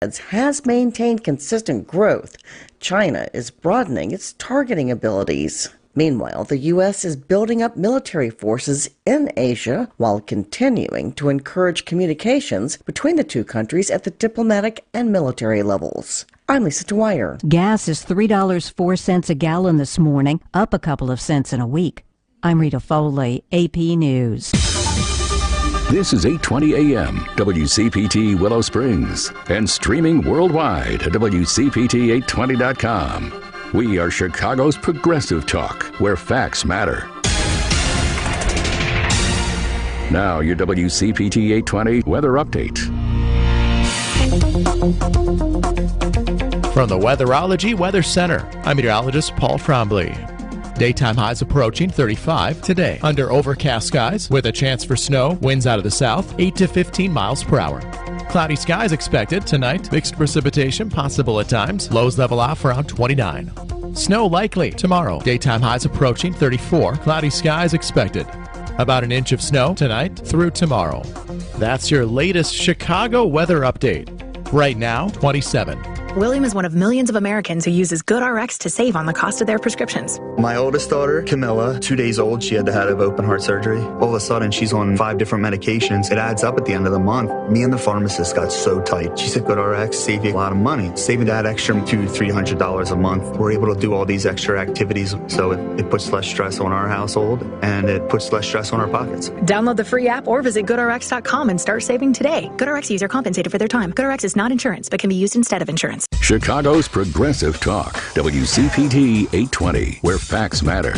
has maintained consistent growth. China is broadening its targeting abilities. Meanwhile, the U.S. is building up military forces in Asia while continuing to encourage communications between the two countries at the diplomatic and military levels. I'm Lisa Dwyer. Gas is $3.04 a gallon this morning, up a couple of cents in a week. I'm Rita Foley, AP News. This is 8:20 a.m. WCPT Willow Springs and streaming worldwide at WCPT820.com. We are Chicago's progressive talk, where facts matter. Now, your WCPT 820 weather update. From the Weatherology Weather Center, I'm meteorologist Paul Trombley. Daytime highs approaching 35 today. Under overcast skies with a chance for snow, winds out of the south, 8 to 15 miles per hour. Cloudy skies expected tonight. Mixed precipitation possible at times. Lows level off around 29. Snow likely tomorrow. Daytime highs approaching 34. Cloudy skies expected. About an inch of snow tonight through tomorrow. That's your latest Chicago weather update. Right now, 27. William is one of millions of Americans who uses GoodRx to save on the cost of their prescriptions. My oldest daughter, Camilla, 2 days old, she had to have open heart surgery. All of a sudden, she's on 5 different medications. It adds up at the end of the month. Me and the pharmacist got so tight. She said, GoodRx save you a lot of money. Saving that extra $200-300 a month. We're able to do all these extra activities, so it puts less stress on our household, and it puts less stress on our pockets. Download the free app or visit GoodRx.com and start saving today. GoodRx user compensated for their time. GoodRx is not insurance, but can be used instead of insurance. Chicago's progressive talk, WCPT 820, where facts matter.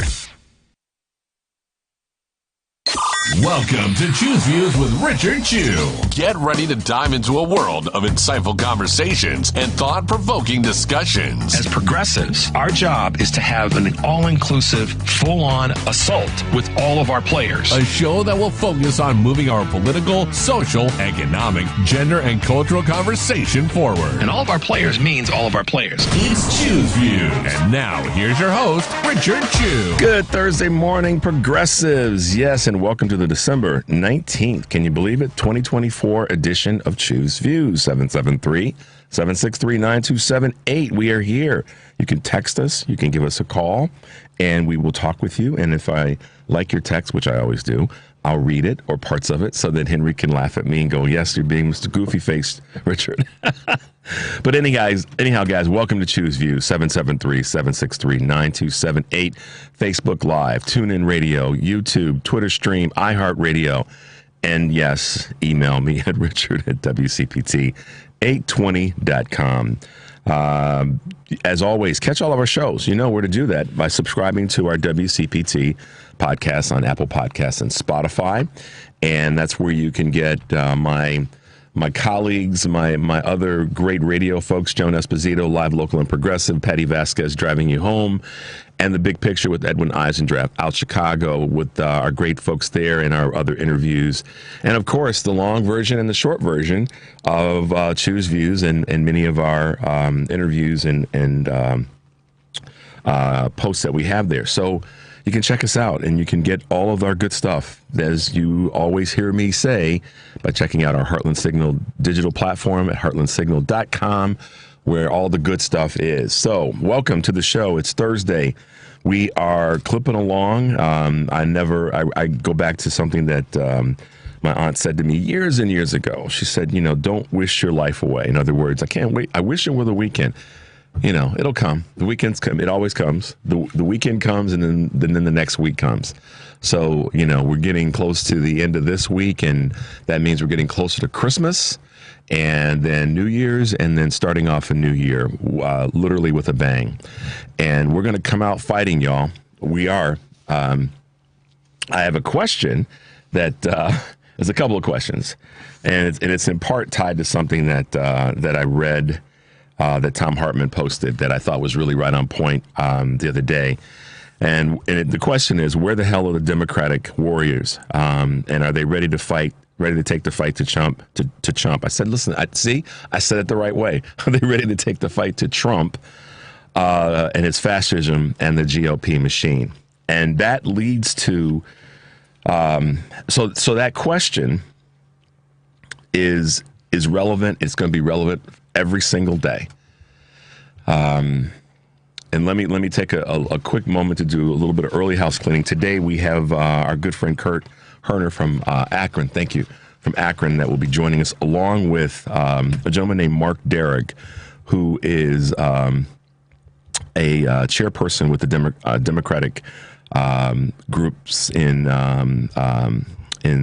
Welcome to Choose Views with Richard Chew. Get ready to dive into a world of insightful conversations and thought-provoking discussions. As progressives, our job is to have an all-inclusive, full-on assault with all of our players. A show that will focus on moving our political, social, economic, gender, and cultural conversation forward. And all of our players means all of our players. It's Choose Views. And now, here's your host, Richard Chew. Good Thursday morning, progressives. Yes, and welcome to the December 19th, can you believe it, 2024 edition of Choose Views, 773-763-9278. We are here. You can text us, you can give us a call, and we will talk with you. And if I like your text, which I always do, I'll read it or parts of it so that Henry can laugh at me and go, yes, you're being Mr. Goofy-faced, Richard. But anyhow, guys, welcome to Choose Views, 773-763-9278, Facebook Live, TuneIn Radio, YouTube, Twitter Stream, iHeartRadio, and yes, email me at richard@WCPT820.com. As always, catch all of our shows. You know where to do that by subscribing to our WCPT podcast on Apple Podcasts and Spotify. And that's where you can get my colleagues, my other great radio folks, Joan Esposito, Live, Local, and Progressive, Patty Vasquez, Driving You Home, and The Big Picture with Edwin Eisendrath, Out Chicago, with our great folks there and our other interviews. And, of course, the long version and the short version of Choose Views and many of our interviews and posts that we have there. So you can check us out, and you can get all of our good stuff, as you always hear me say, by checking out our Heartland Signal digital platform at heartlandsignal.com, where all the good stuff is. So welcome to the show. It's Thursday. We are clipping along. I go back to something that my aunt said to me years and years ago. She said, don't wish your life away. In other words, I can't wait. I wish it were the weekend. It'll come. The weekends come. It always comes. The weekend comes, and then the next week comes. So, we're getting close to the end of this week, and that means we're getting closer to Christmas, and then New Year's, and then starting off a new year, literally with a bang. And we're going to come out fighting, y'all. We are. I have a question that there's a couple of questions, and it's in part tied to something that I read. That Tom Hartman posted that I thought was really right on point the other day. And the question is, where the hell are the Democratic warriors? And are they ready to fight, ready to take the fight to Trump? I said, listen, I said it the right way. Are they ready to take the fight to Trump and his fascism and the GOP machine? And that leads to, so that question is relevant. It's going to be relevant every single day. And let me take a quick moment to do a little bit of early house cleaning. Today we have our good friend Kurt Hurner from Akron. Thank you. From Akron, that will be joining us, along with a gentleman named Marc Derrig, who is a chairperson with the Democratic groups in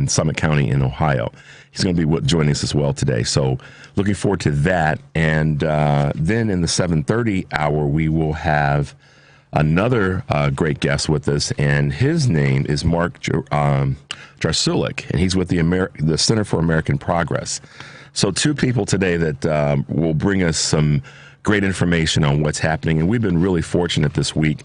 Summit County in Ohio. He's going to be joining us as well today. So looking forward to that. And then in the 7:30 hour, we will have another great guest with us, and his name is Marc Jarsulic, and he's with the Center for American Progress. So two people today that will bring us some great information on what's happening. And we've been really fortunate this week,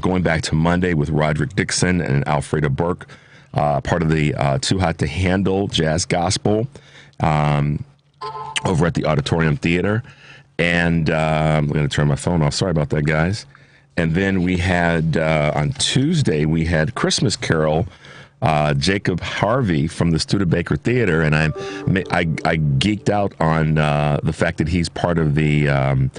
going back to Monday with Roderick Dixon and Alfreda Burke, part of the Too Hot to Handle Jazz Gospel over at the Auditorium Theater. And I'm going to turn my phone off. Sorry about that, guys. And then we had, on Tuesday, we had Christmas Carol, Jacob Harvey from the Studebaker Theater, and I geeked out on the fact that he's part of the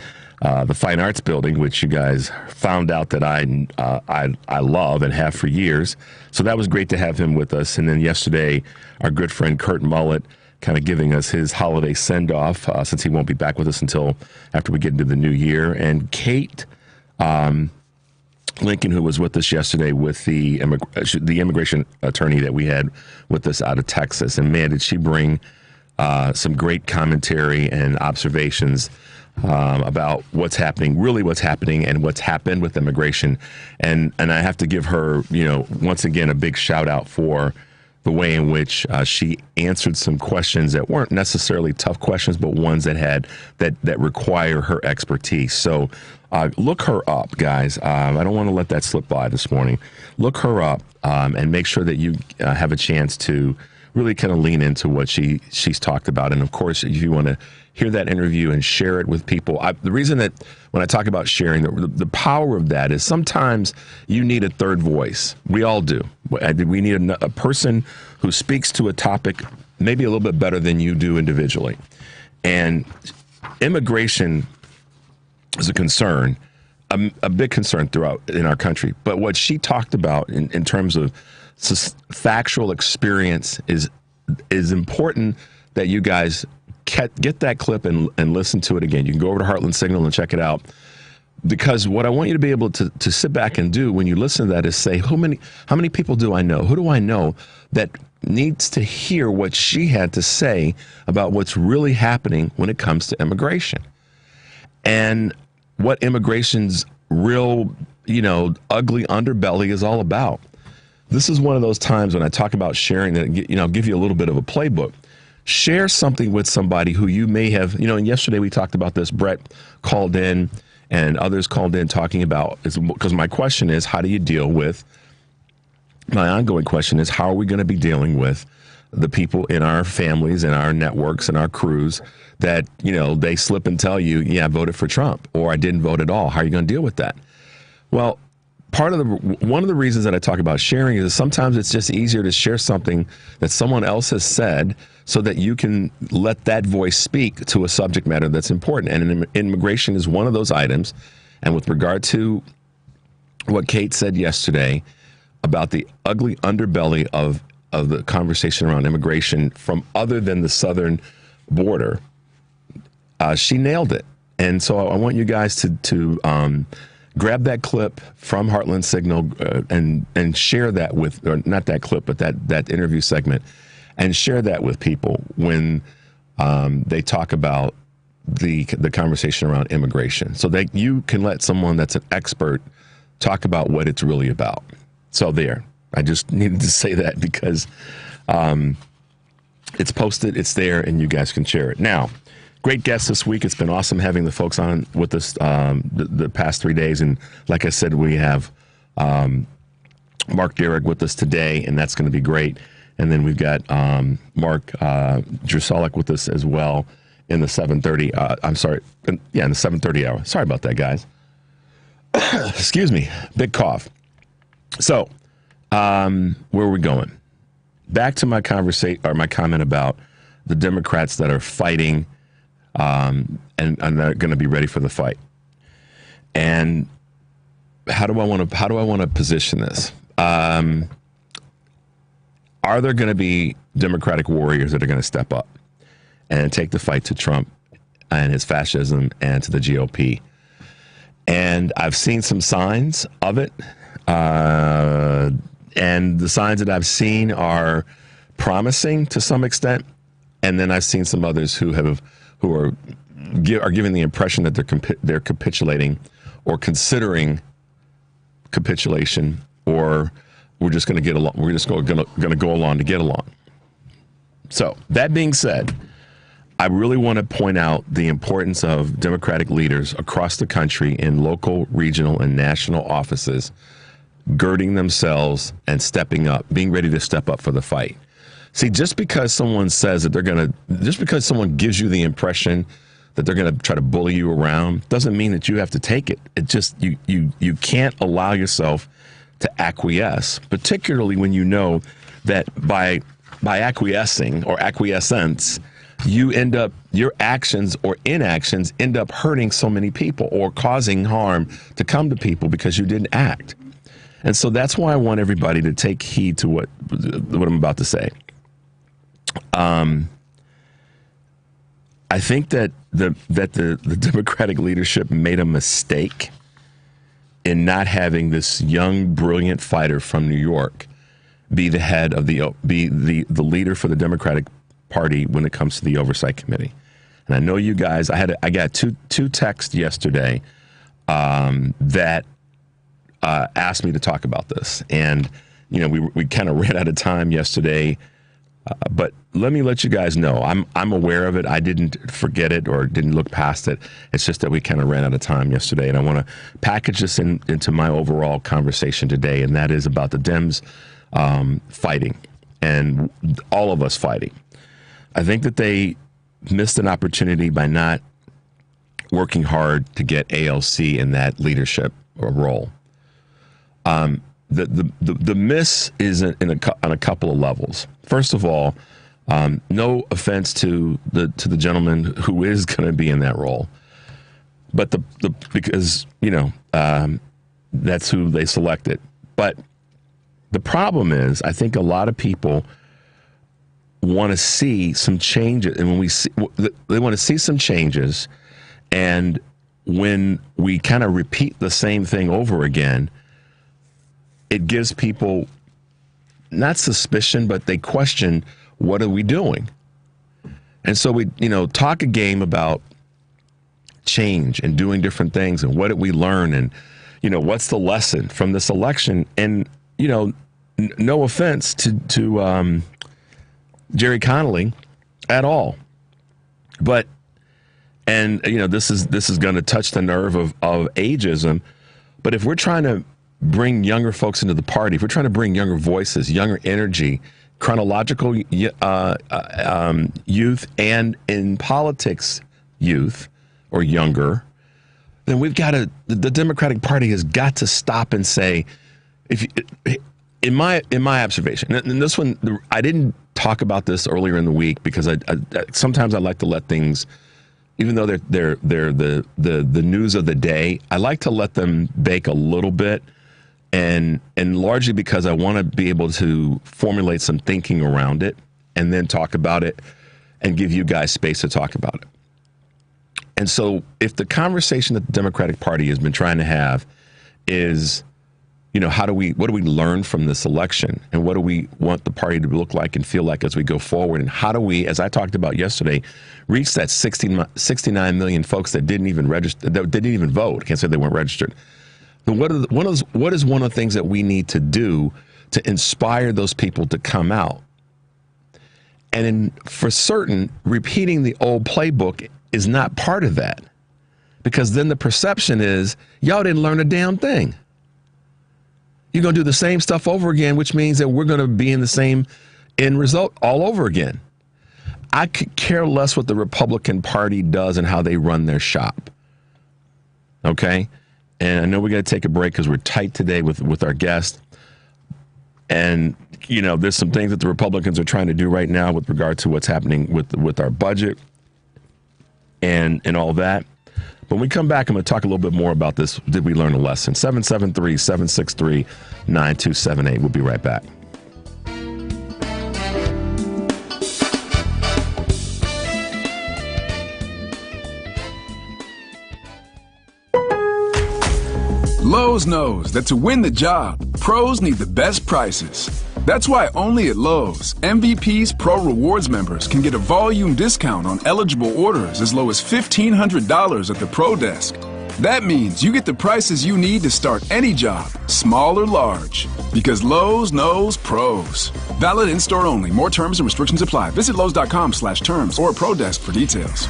Fine Arts Building, which you guys found out that I love and have for years. So that was great to have him with us. And then yesterday, our good friend Kurt Mullet kind of giving us his holiday send-off, since he won't be back with us until after we get into the new year. And Kate Lincoln, who was with us yesterday with the immigration attorney that we had with us out of Texas. And man, did she bring some great commentary and observations about what's happening, really what's happening, and what's happened with immigration. And I have to give her, once again, a big shout out for the way in which she answered some questions that weren't necessarily tough questions, but ones that require her expertise. So look her up, guys. I don't want to let that slip by this morning. Look her up and make sure that you have a chance to really kind of lean into what she's talked about. And of course, if you want to hear that interview and share it with people, the reason that when I talk about sharing, the power of that is sometimes you need a third voice. We all do. We need a person who speaks to a topic maybe a little bit better than you do individually. And immigration is a concern, a big concern throughout in our country. But what she talked about in terms of factual experience is important that you guys get that clip and listen to it again. You can go over to Heartland Signal and check it out. Because what I want you to be able to sit back and do when you listen to that is say, how many people do I know? Who do I know that needs to hear what she had to say about what's really happening when it comes to immigration? And what immigration's real, ugly underbelly is all about. This is one of those times when I talk about sharing that, I'll give you a little bit of a playbook. Share something with somebody who you may have, and yesterday we talked about this. Brett called in and others called in talking about, because my question is, how do you deal with, my ongoing question is, how are we going to be dealing with the people in our families and our networks and our crews that, they slip and tell you, yeah, I voted for Trump, or I didn't vote at all. How are you going to deal with that? Well, one of the reasons that I talk about sharing is sometimes it's just easier to share something that someone else has said so that you can let that voice speak to a subject matter that's important. And immigration is one of those items. And with regard to what Kate said yesterday about the ugly underbelly of the conversation around immigration from other than the southern border, she nailed it. And so I want you guys to grab that clip from Heartland Signal and share that with, or not that clip, but that interview segment, and share that with people when they talk about the conversation around immigration, so that you can let someone that's an expert talk about what it's really about. So there, I just needed to say that because it's posted, it's there, and you guys can share it. Now, great guests this week. It's been awesome having the folks on with us the past 3 days. And like I said, we have Marc Derrig with us today, and that's going to be great. And then we've got Marc Jarsulic with us as well in the 7:30. In the 7:30 hour. Sorry about that, guys. Excuse me. Big cough. So, where are we going? Back to my comment about the Democrats that are fighting and they're going to be ready for the fight. And how do I want to position this? Are there going to be Democratic warriors that are going to step up and take the fight to Trump and his fascism and to the GOP? And I've seen some signs of it. And the signs that I've seen are promising to some extent. And then I've seen some others who are giving the impression that they're capitulating or considering capitulation, or we're just going to get along. We're just going to go along to get along. So that being said, I really want to point out the importance of Democratic leaders across the country in local, regional, and national offices girding themselves and stepping up, being ready to step up for the fight. See, just because someone says that just because someone gives you the impression that they're going to try to bully you around doesn't mean that you have to take it. It just, you can't allow yourself to acquiesce, particularly when you know that by acquiescing or acquiescence, your actions or inactions end up hurting so many people or causing harm to come to people because you didn't act. And so that's why I want everybody to take heed to what I'm about to say. I think that the Democratic leadership made a mistake in not having this young, brilliant fighter from New York be the head of the leader for the Democratic Party when it comes to the Oversight Committee. And I know you guys. I got two texts yesterday that asked me to talk about this, and we kind of ran out of time yesterday. But let me let you guys know, I'm aware of it. I didn't forget it or didn't look past it. It's just that we kind of ran out of time yesterday, and I want to package this into my overall conversation today, and that is about the Dems fighting and all of us fighting. I think that they missed an opportunity by not working hard to get ALC in that leadership role. The miss is on a couple of levels. First of all, no offense to the gentleman who is going to be in that role, but because that's who they selected. But the problem is, I think a lot of people want to see some changes, and they want to see some changes, and when we kind of repeat the same thing over again, it gives people not suspicion, but they question, what are we doing? And so we, talk a game about change and doing different things and what did we learn and, what's the lesson from this election? And, no offense to Jerry Connolly at all, but, this is going to touch the nerve of ageism. But if we're trying to bring younger folks into the party, if we're trying to bring younger voices, younger energy, chronological youth, and in politics youth or younger, then the Democratic Party has got to stop and say, in my observation, and this one, I didn't talk about this earlier in the week because I sometimes I like to let things, even though they're the news of the day, I like to let them bake a little bit. And largely because I want to be able to formulate some thinking around it and then talk about it and give you guys space to talk about it. And so if the conversation that the Democratic Party has been trying to have is, what do we learn from this election, and what do we want the party to look like and feel like as we go forward, and how do we, as I talked about yesterday, reach that 69 million folks that didn't even register, that didn't even vote. I can't say they weren't registered. What is one of the things that we need to do to inspire those people to come out? And for certain, repeating the old playbook is not part of that, because then the perception is, y'all didn't learn a damn thing. You're going to do the same stuff over again, which means that we're going to be in the same end result all over again. I could care less what the Republican Party does and how they run their shop. Okay? And I know we got to take a break because we're tight today with our guest. And, there's some things that the Republicans are trying to do right now with regard to what's happening with our budget. and all that. But when we come back, I'm going to talk a little bit more about this. Did we learn a lesson? 773-763-9278. We'll be right back. Lowe's knows that to win the job, pros need the best prices. That's why only at Lowe's, MVP's Pro Rewards members can get a volume discount on eligible orders as low as $1,500 at the Pro Desk. That means you get the prices you need to start any job, small or large. Because Lowe's knows pros. Valid in-store only. More terms and restrictions apply. Visit Lowe's.com/terms or Pro Desk for details.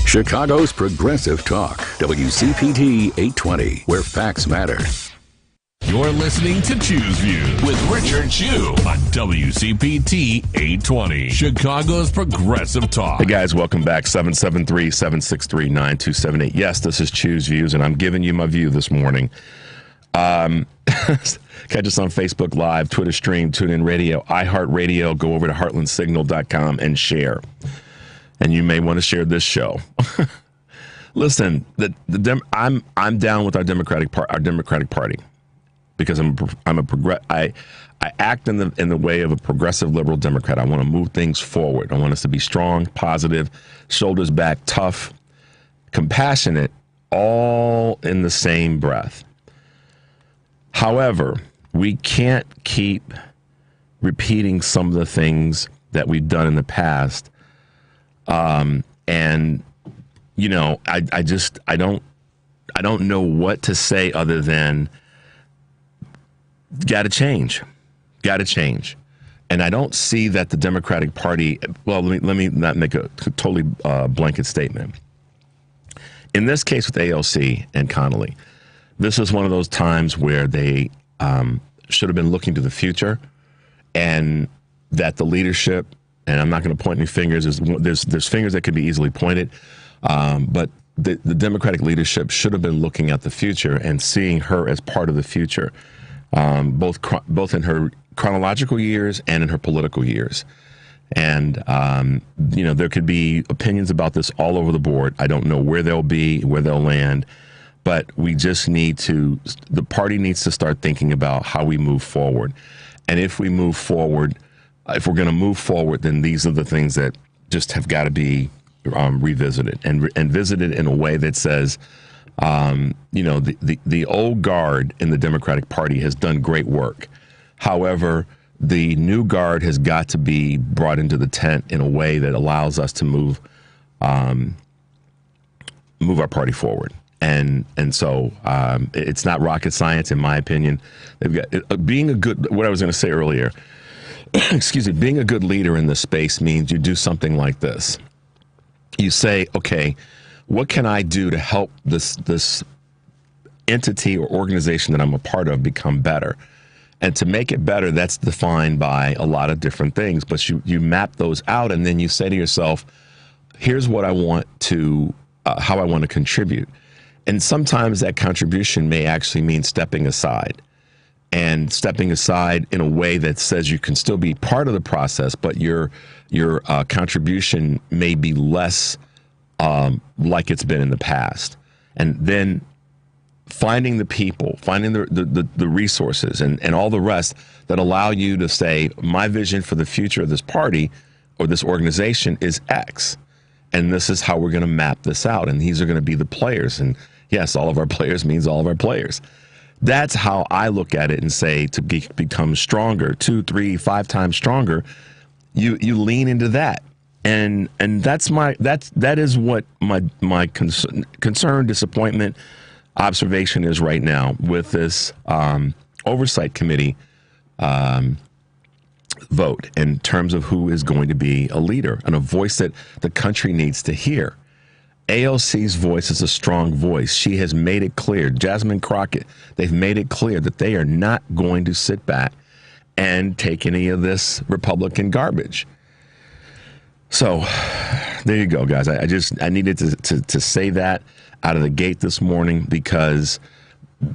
Chicago's Progressive Talk, WCPT 820, where facts matter. You're listening to Choose Views with Richard Chu on WCPT 820, Chicago's Progressive Talk. Hey guys, welcome back. 773-763-9278. Yes, this is Choose Views, and I'm giving you my view this morning. Catch us on Facebook Live, Twitter stream, TuneIn Radio, iHeartRadio. Go over to heartlandsignal.com and share. And you may want to share this show. Listen, I'm down with our Democratic Party. Because I act in the way of a progressive liberal Democrat. I want to move things forward. I want us to be strong, positive, shoulders back, tough, compassionate, all in the same breath. However, we can't keep repeating some of the things that we've done in the past. And you know, I don't know what to say other than Got to change. And I don't see that the Democratic Party, well, let me not make a totally blanket statement. In this case with AOC and Connolly, this is one of those times where they should have been looking to the future, and that the leadership, and I'm not going to point any fingers, there's fingers that could be easily pointed, but the Democratic leadership should have been looking at the future and seeing her as part of the future. Both in her chronological years and in her political years. And, you know, there could be opinions about this all over the board. I don't know where they'll land, but we just the party needs to start thinking about how we move forward. And if we move forward, if we're going to move forward, then these are the things that just have got to be revisited and visited in a way that says, you know, the old guard in the Democratic Party has done great work. However, the new guard has got to be brought into the tent in a way that allows us to move our party forward. And so it's not rocket science, in my opinion. They've got what I was going to say earlier, excuse me, being a good leader in this space means you do something like this. You say, okay, what can I do to help this entity or organization that I'm a part of become better? And to make it better, that's defined by a lot of different things. But you map those out, and then you say to yourself, here's what I want to, how I want to contribute. And sometimes that contribution may actually mean stepping aside. And stepping aside in a way that says you can still be part of the process, but your contribution may be less like it's been in the past. And then finding the people, finding the resources and all the rest that allow you to say, my vision for the future of this party or this organization is X. And this is how we're going to map this out. And these are going to be the players. And yes, all of our players means all of our players. That's how I look at it and say, to become stronger, 2, 3, 5 times stronger, you lean into that. And that is what my concern, disappointment, observation is right now with this oversight committee vote in terms of who is going to be a leader and a voice that the country needs to hear. AOC's voice is a strong voice. She has made it clear. Jasmine Crockett, they've made it clear that they are not going to sit back and take any of this Republican garbage. So there you go, guys. I needed to say that out of the gate this morning because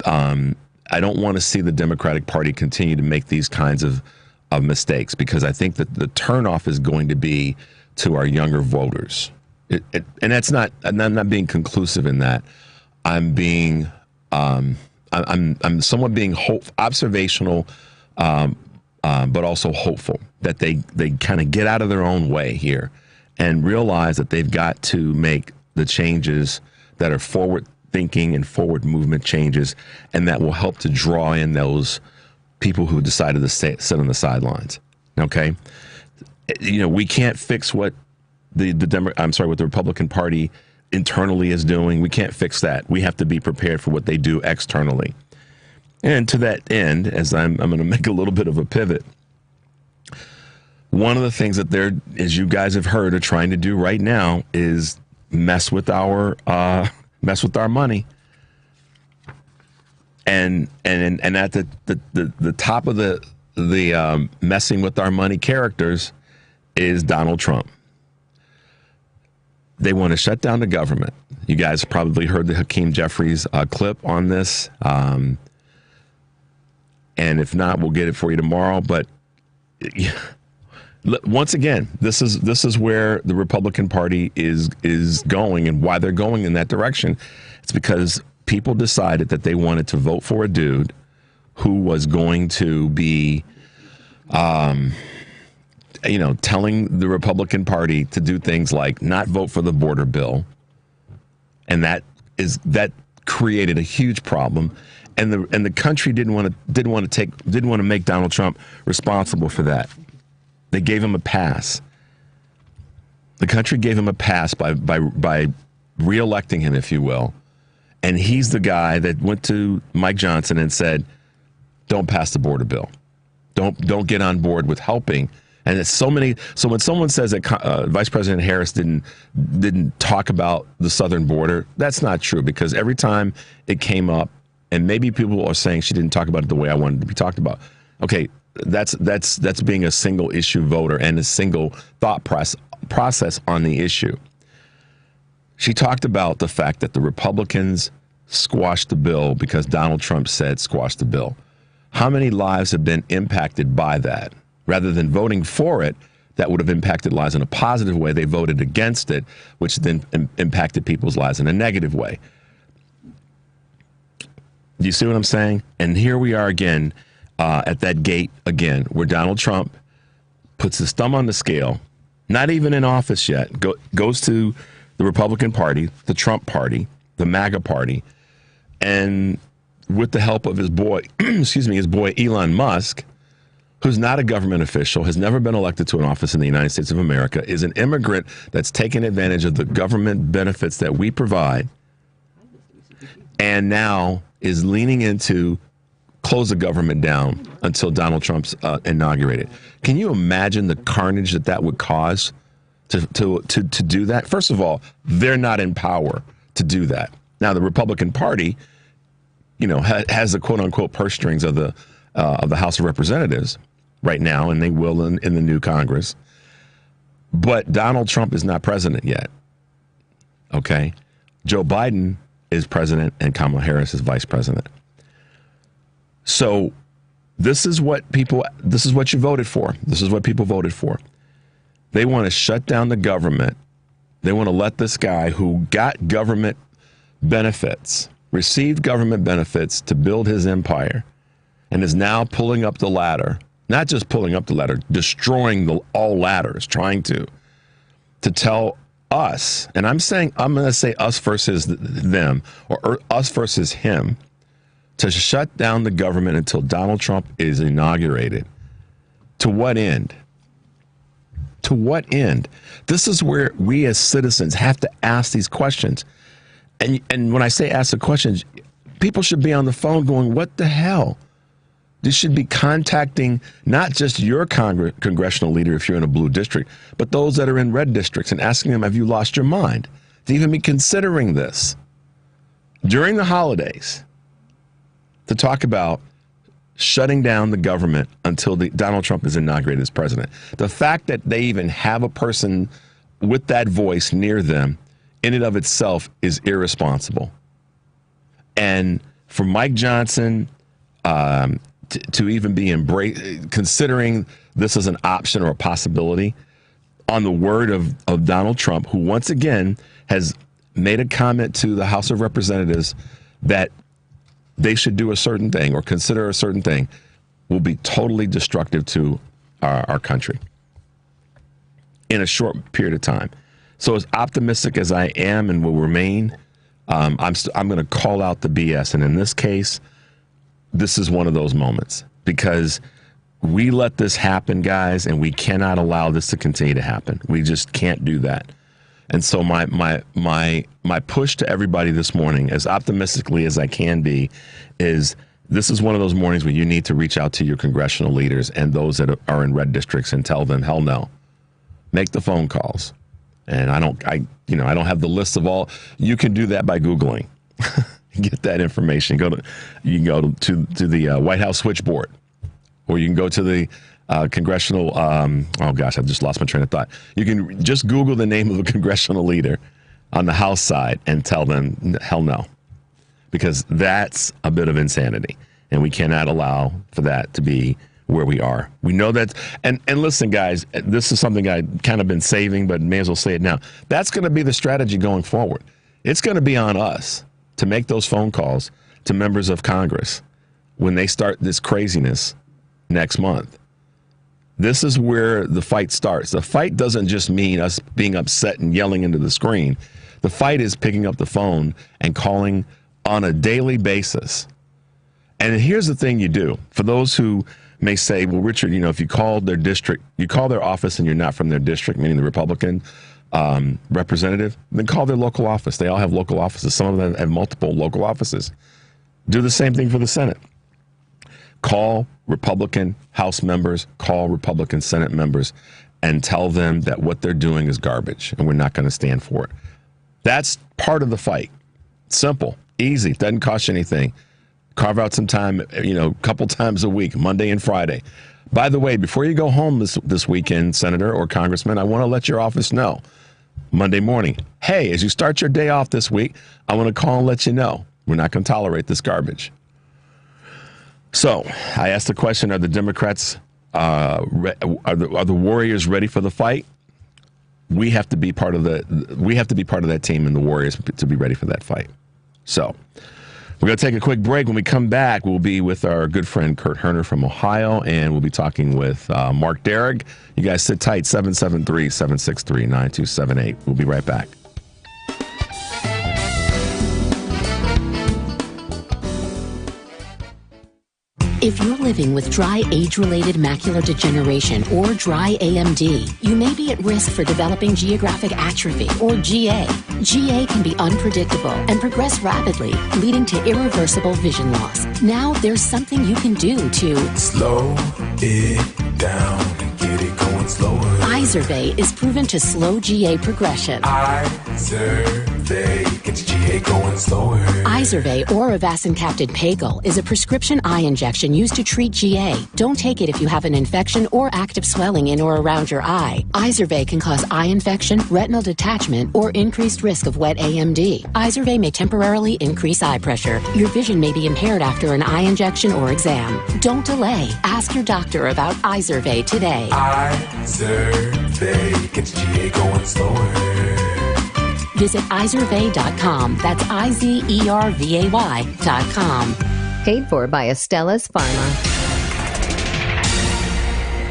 I don't want to see the Democratic Party continue to make these kinds of mistakes, because I think that the turnoff is going to be to our younger voters. And that's not. I'm not being conclusive in that. I'm being. I'm somewhat being observational, but also hopeful that they kind of get out of their own way here and realize that they've got to make the changes that are forward thinking and forward movement changes, and that will help to draw in those people who decided to sit on the sidelines. Okay, we can't fix what what the Republican Party internally is doing. We can't fix that. We have to be prepared for what they do externally. And to that end, as I'm going to make a little bit of a pivot, one of the things that they're, as you guys have heard, are trying to do right now is mess with our money. And at the top of the messing with our money characters is Donald Trump. They want to shut down the government. You guys probably heard the Hakeem Jeffries clip on this. And if not, we'll get it for you tomorrow. But once again, this is where the Republican Party is going, and why they're going in that direction. It's because people decided that they wanted to vote for a dude who was going to be, telling the Republican Party to do things like not vote for the border bill, and that created a huge problem, and the country didn't want to make Donald Trump responsible for that. They gave him a pass. The country gave him a pass by reelecting him, if you will. And he's the guy that went to Mike Johnson and said, "Don't pass the border bill. Don't get on board with helping." And it's so many. So when someone says that Vice President Harris didn't talk about the southern border, that's not true, because every time it came up, and maybe people are saying she didn't talk about it the way I wanted it to be talked about. Okay, that's being a single issue voter and a single thought process on the issue. She talked about the fact that the Republicans squashed the bill because Donald Trump said squash the bill. How many lives have been impacted by that? Rather than voting for it, that would have impacted lives in a positive way, they voted against it, which then impacted people's lives in a negative way. Do you see what I'm saying? And here we are again at that gate again, where Donald Trump puts his thumb on the scale, not even in office yet, goes to the Republican Party, the Trump Party, the MAGA Party, and with the help of his boy, his boy Elon Musk, who's not a government official, has never been elected to an office in the United States of America, is an immigrant that's taken advantage of the government benefits that we provide, and now is leaning into close the government down until Donald Trump's inaugurated. Can you imagine the carnage that would cause to do that? First of all, they're not in power to do that. Now, the Republican Party, has the quote unquote purse strings of the House of Representatives right now, and they will in the new Congress. But Donald Trump is not president yet. Okay, Joe Biden is president, and Kamala Harris is vice president. So this is what you voted for. This is what people voted for. They want to shut down the government. They want to let this guy who got government benefits, received government benefits to build his empire, and is now pulling up the ladder, not just pulling up the ladder, destroying all ladders, trying to tell us, and I'm going to say us versus them, or us versus him, to shut down the government until Donald Trump is inaugurated. To what end? To what end? This is where we as citizens have to ask these questions. And when I say ask the questions, people should be on the phone going, what the hell? This should be contacting not just your congressional leader if you're in a blue district, but those that are in red districts, and asking them, have you lost your mind? To even be considering this during the holidays, to talk about shutting down the government until Donald Trump is inaugurated as president. The fact that they even have a person with that voice near them in and of itself is irresponsible. And for Mike Johnson to even be considering this as an option or a possibility, on the word of Donald Trump, who once again has made a comment to the House of Representatives that they should do a certain thing or consider a certain thing, will be totally destructive to our country in a short period of time. So as optimistic as I am and will remain, I'm going to call out the BS. And in this case, this is one of those moments because we let this happen, guys, and we cannot allow this to continue to happen. We just can't do that. And so my push to everybody this morning, as optimistically as I can be, is this is one of those mornings where you need to reach out to your congressional leaders and those that are in red districts and tell them, hell no. Make the phone calls. And I don't have the list of all. You can do that by Googling. Get that information. You can go to the White House switchboard, or you can go to the congressional. Oh gosh, I just lost my train of thought. You can just Google the name of a congressional leader on the House side and tell them hell no, because that's a bit of insanity, and we cannot allow for that to be where we are. We know that, and listen, guys, this is something I kind of been saving, but may as well say it now. That's going to be the strategy going forward. It's going to be on us to make those phone calls to members of Congress when they start this craziness next month. This is where the fight starts. The fight doesn't just mean us being upset and yelling into the screen. The fight is picking up the phone and calling on a daily basis. And here's the thing you do. For those who may say, well, Richard, if you call their district, you call their office and you're not from their district, meaning the Republican representative, then call their local office. They all have local offices. Some of them have multiple local offices. Do the same thing for the Senate. Call Republican House members, call Republican Senate members, and tell them that what they're doing is garbage and we're not going to stand for it. That's part of the fight. Simple, easy, doesn't cost you anything. Carve out some time, a couple times a week, Monday and Friday. By the way, before you go home this weekend, Senator or Congressman, I want to let your office know Monday morning, hey, as you start your day off this week, I want to call and let you know we're not going to tolerate this garbage. So I asked the question, are the Democrats, are the Warriors ready for the fight? We have to be part of that team and the Warriors to be ready for that fight. So we're going to take a quick break. When we come back, we'll be with our good friend Kurt Hurner from Ohio, and we'll be talking with Marc Derrig. You guys sit tight, 773-763-9278. We'll be right back. If you're living with dry age-related macular degeneration or dry AMD, you may be at risk for developing geographic atrophy or GA. GA can be unpredictable and progress rapidly, leading to irreversible vision loss. Now there's something you can do to slow it down and get it going slower. Izervay is proven to slow GA progression. Izervay gets GA going slower. Izervay or avacincaptad pagel is a prescription eye injection used to treat GA. Don't take it if you have an infection or active swelling in or around your eye. Izervay can cause eye infection, retinal detachment, or increased risk of wet AMD. Izervay may temporarily increase eye pressure. Your vision may be impaired after an eye injection or exam. Don't delay. Ask your doctor about Izervay today. Izervay gets GA going slower. Visit Izervay.com. That's IZERVAY.com. Paid for by Astellas Pharma.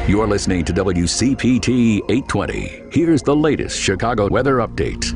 You're listening to WCPT 820. Here's the latest Chicago weather update.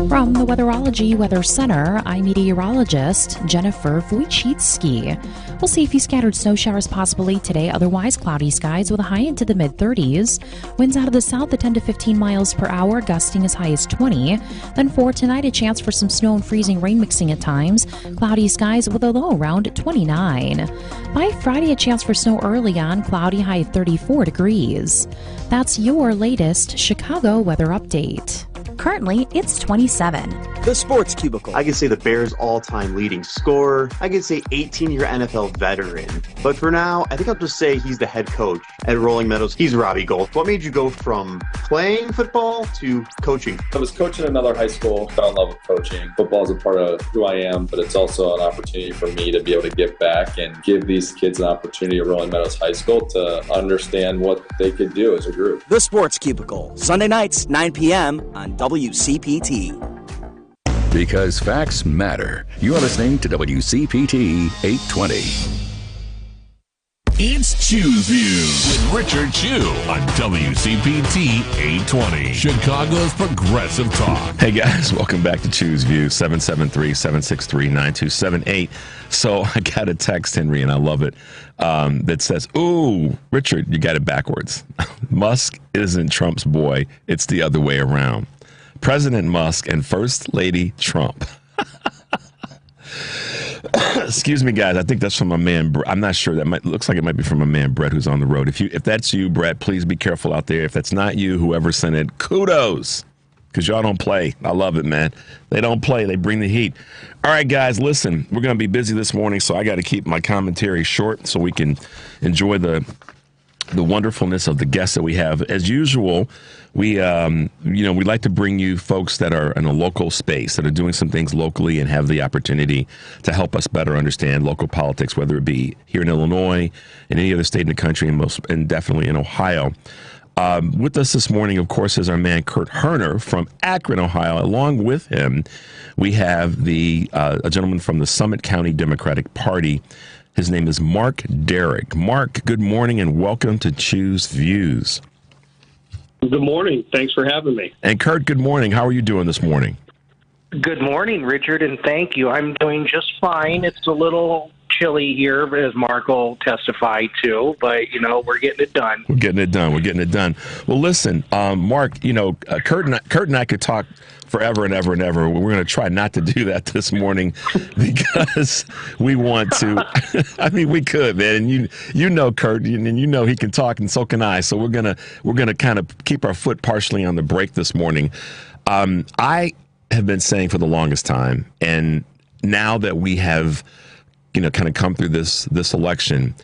From the Weatherology Weather Center, I'm meteorologist Jennifer Wojcicki. We'll see a few scattered snow showers possibly today, otherwise cloudy skies with a high into the mid-30s. Winds out of the south at 10 to 15 miles per hour, gusting as high as 20. Then for tonight, a chance for some snow and freezing rain mixing at times. Cloudy skies with a low around 29. By Friday, a chance for snow early on, cloudy, high at 34 degrees. That's your latest Chicago weather update. Currently, it's 27. The Sports Cubicle. I could say the Bears' all-time leading scorer. I could say 18-year NFL veteran. But for now, I think I'll just say he's the head coach at Rolling Meadows. He's Robbie Gold. What made you go from playing football to coaching? I was coaching in another high school, fell in love with coaching. Football is a part of who I am, but it's also an opportunity for me to be able to give back and give these kids an opportunity at Rolling Meadows High School to understand what they could do as a group. The Sports Cubicle, Sunday nights, 9 p.m. on WCPT. Because facts matter. You are listening to WCPT 820. It's Choose Views with Richard Chew on WCPT 820, Chicago's progressive talk. Hey guys, welcome back to Choose Views, 773-763-9278. So I got a text, Henry, and I love it, that says, ooh, Richard, you got it backwards. Musk isn't Trump's boy. It's the other way around. President Musk and First Lady Trump. Excuse me, guys. I think that's from my man. I'm not sure. Looks like it might be from my man Brett, who's on the road. If that's you, Brett, please be careful out there. If that's not you, whoever sent it, kudos, because y'all don't play. I love it, man. They don't play. They bring the heat. All right, guys. Listen, we're gonna be busy this morning, so I got to keep my commentary short so we can enjoy the wonderfulness of the guests that we have. As usual, we like to bring you folks that are in a local space, that are doing some things locally and have the opportunity to help us better understand local politics, whether it be here in Illinois, in any other state in the country, and definitely in Ohio. With us this morning, of course, is our man Kurt Hurner from Akron, Ohio. Along with him, we have a gentleman from the Summit County Democratic Party. His name is Marc Derrig. Marc, good morning and welcome to Choose Views. Good morning. Thanks for having me. And Kurt, good morning. How are you doing this morning? Good morning, Richard, and thank you. I'm doing just fine. It's a little chilly here, as Mark will testify to, but, we're getting it done. We're getting it done. Well, listen, Mark, Kurt and I could talk forever and ever and ever. We're going to try not to do that this morning because we want to. I mean, we could, man. And you know Kurt, and you know he can talk, and so can I. So we're gonna kind of keep our foot partially on the brake this morning. I have been saying for the longest time, and now that we have, kind of come through this election,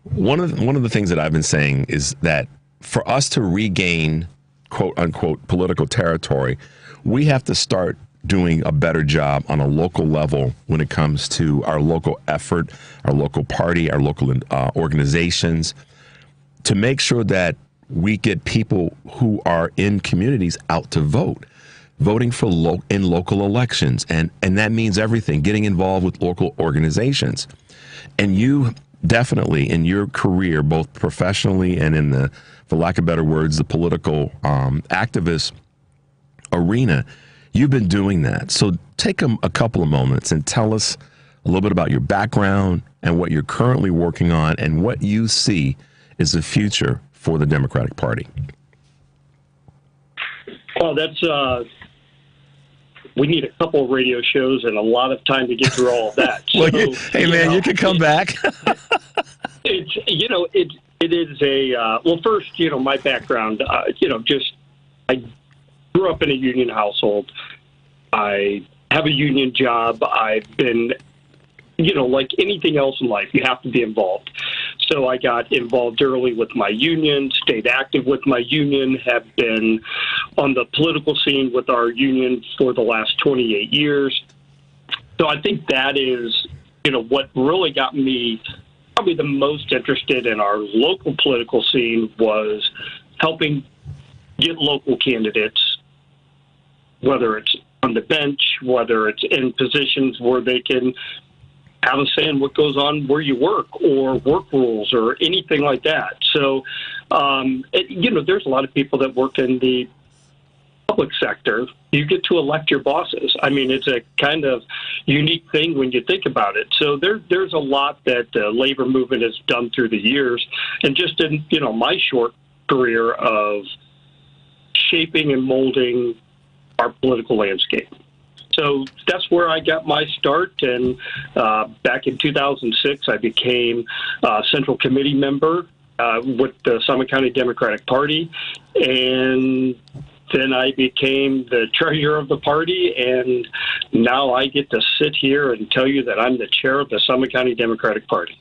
one of the things that I've been saying is that for us to regain quote unquote political territory, we have to start doing a better job on a local level when it comes to our local effort, our local party, our local organizations, to make sure that we get people who are in communities out to vote, voting for in local elections. And that means everything, getting involved with local organizations. And you definitely, in your career, both professionally and in the, for lack of better words, the political activist arena, you've been doing that. So take a couple of moments and tell us a little bit about your background and what you're currently working on and what you see is the future for the Democratic Party. Well, that's we need a couple of radio shows and a lot of time to get through all of that. Well, you can come back. It is a well, first, my background, I grew up in a union household. I have a union job. I've been, like anything else in life, you have to be involved. So I got involved early with my union, stayed active with my union, have been on the political scene with our union for the last 28 years. So I think that is, what really got me probably the most interested in our local political scene was helping get local candidates, whether it's on the bench, whether it's in positions where they can have a say in what goes on where you work or work rules or anything like that. So, there's a lot of people that work in the public sector. You get to elect your bosses. I mean, it's a kind of unique thing when you think about it. So there's a lot that the labor movement has done through the years. And just in, my short career of shaping and molding our political landscape. So that's where I got my start. And back in 2006, I became a Central Committee member with the Summit County Democratic Party. And then I became the treasurer of the party, and now I get to sit here and tell you that I'm the chair of the Summit County Democratic Party.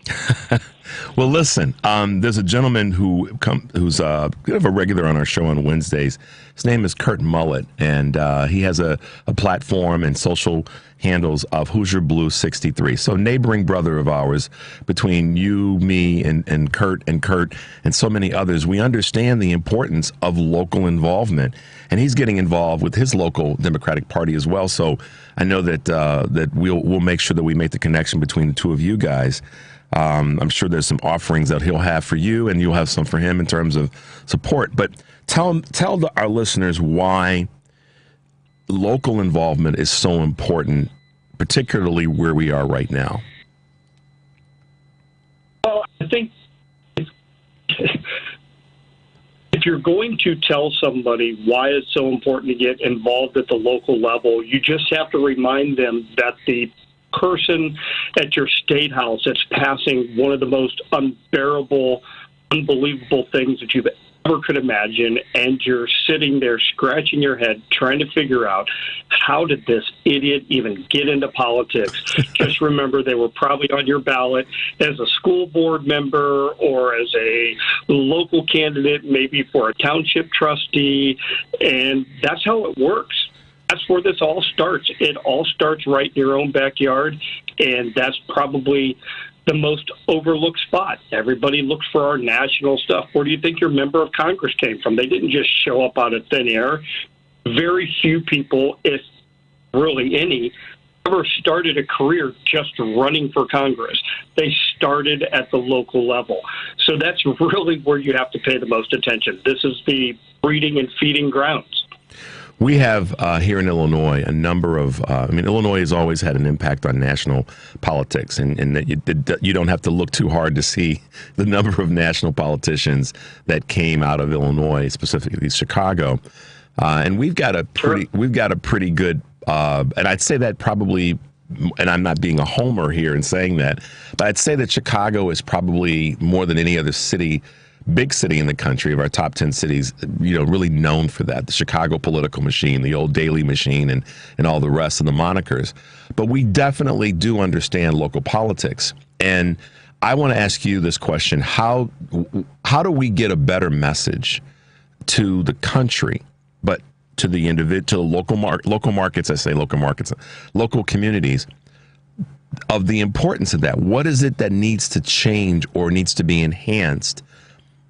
Well, listen, there's a gentleman who's kind of a regular on our show on Wednesdays. His name is Kurt Mullet, and he has a platform and social handles of Hoosier Blue 63. So neighboring brother of ours, between you, me, and Kurt and so many others, we understand the importance of local involvement. And he's getting involved with his local Democratic Party as well. So I know that we'll make sure that we make the connection between the two of you guys. I'm sure there's some offerings that he'll have for you, and you'll have some for him in terms of support. But tell our listeners why local involvement is so important, particularly where we are right now. Well, I think if you're going to tell somebody why it's so important to get involved at the local level, you just have to remind them that the person at your state house that's passing one of the most unbearable, unbelievable things that you've ever could imagine, and you're sitting there scratching your head trying to figure out, how did this idiot even get into politics? Just remember, they were probably on your ballot as a school board member or as a local candidate, maybe for a township trustee, and that's how it works. That's where this all starts. It all starts right in your own backyard, and that's probably the most overlooked spot. Everybody looks for our national stuff. Where do you think your member of Congress came from? They didn't just show up out of thin air. Very few people, if really any, ever started a career just running for Congress. They started at the local level. So that's really where you have to pay the most attention. This is the breeding and feeding grounds. We have here in Illinois a number of, Illinois has always had an impact on national politics, and you don't have to look too hard to see the number of national politicians that came out of Illinois, specifically Chicago. And we've got a pretty good, and I'd say that probably, and I'm not being a homer here in saying that, but I'd say that Chicago is probably more than any other big city in the country, of our top 10 cities, really known for that. The Chicago political machine, the old Daily machine, and all the rest of the monikers. But we definitely do understand local politics. And I want to ask you this question. How do we get a better message to the country, but to the to local markets, I say local markets, local communities, of the importance of that? What is it that needs to change or needs to be enhanced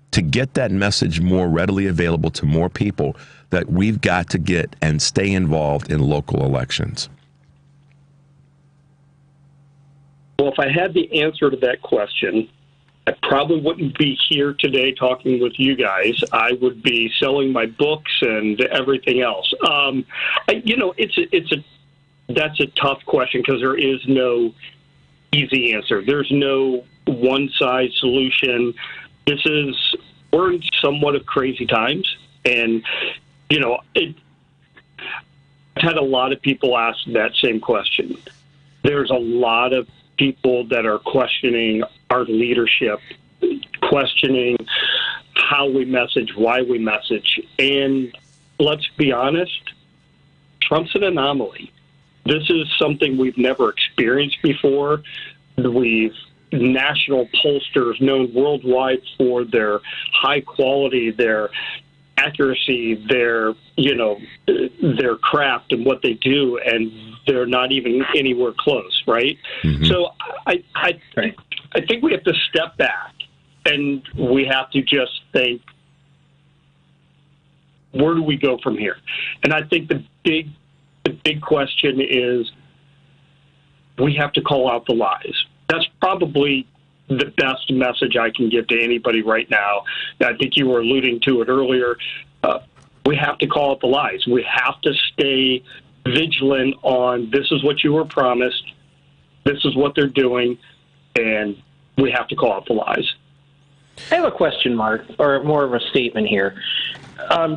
to get that message more readily available to more people, that we've got to get and stay involved in local elections? Well, if I had the answer to that question, I probably wouldn't be here today talking with you guys. I would be selling my books and everything else. That's a tough question, because there is easy answer. There's no one-size solution. We're in somewhat of crazy times, and I've had a lot of people ask that same question. There's a lot of people that are questioning our leadership, questioning how we message, why we message, and let's be honest, Trump's an anomaly. This is something we've never experienced before. National pollsters known worldwide for their high quality, their accuracy, their craft and what they do, and they're not even anywhere close, right? Mm-hmm. So I think we have to step back, and we have to just think, where do we go from here? And I think the big question is, we have to call out the lies. That's probably the best message I can give to anybody right now. I think you were alluding to it earlier. We have to call out the lies. We have to stay vigilant on, this is what you were promised, this is what they're doing, and we have to call out the lies. I have a question, Mark, or more of a statement here.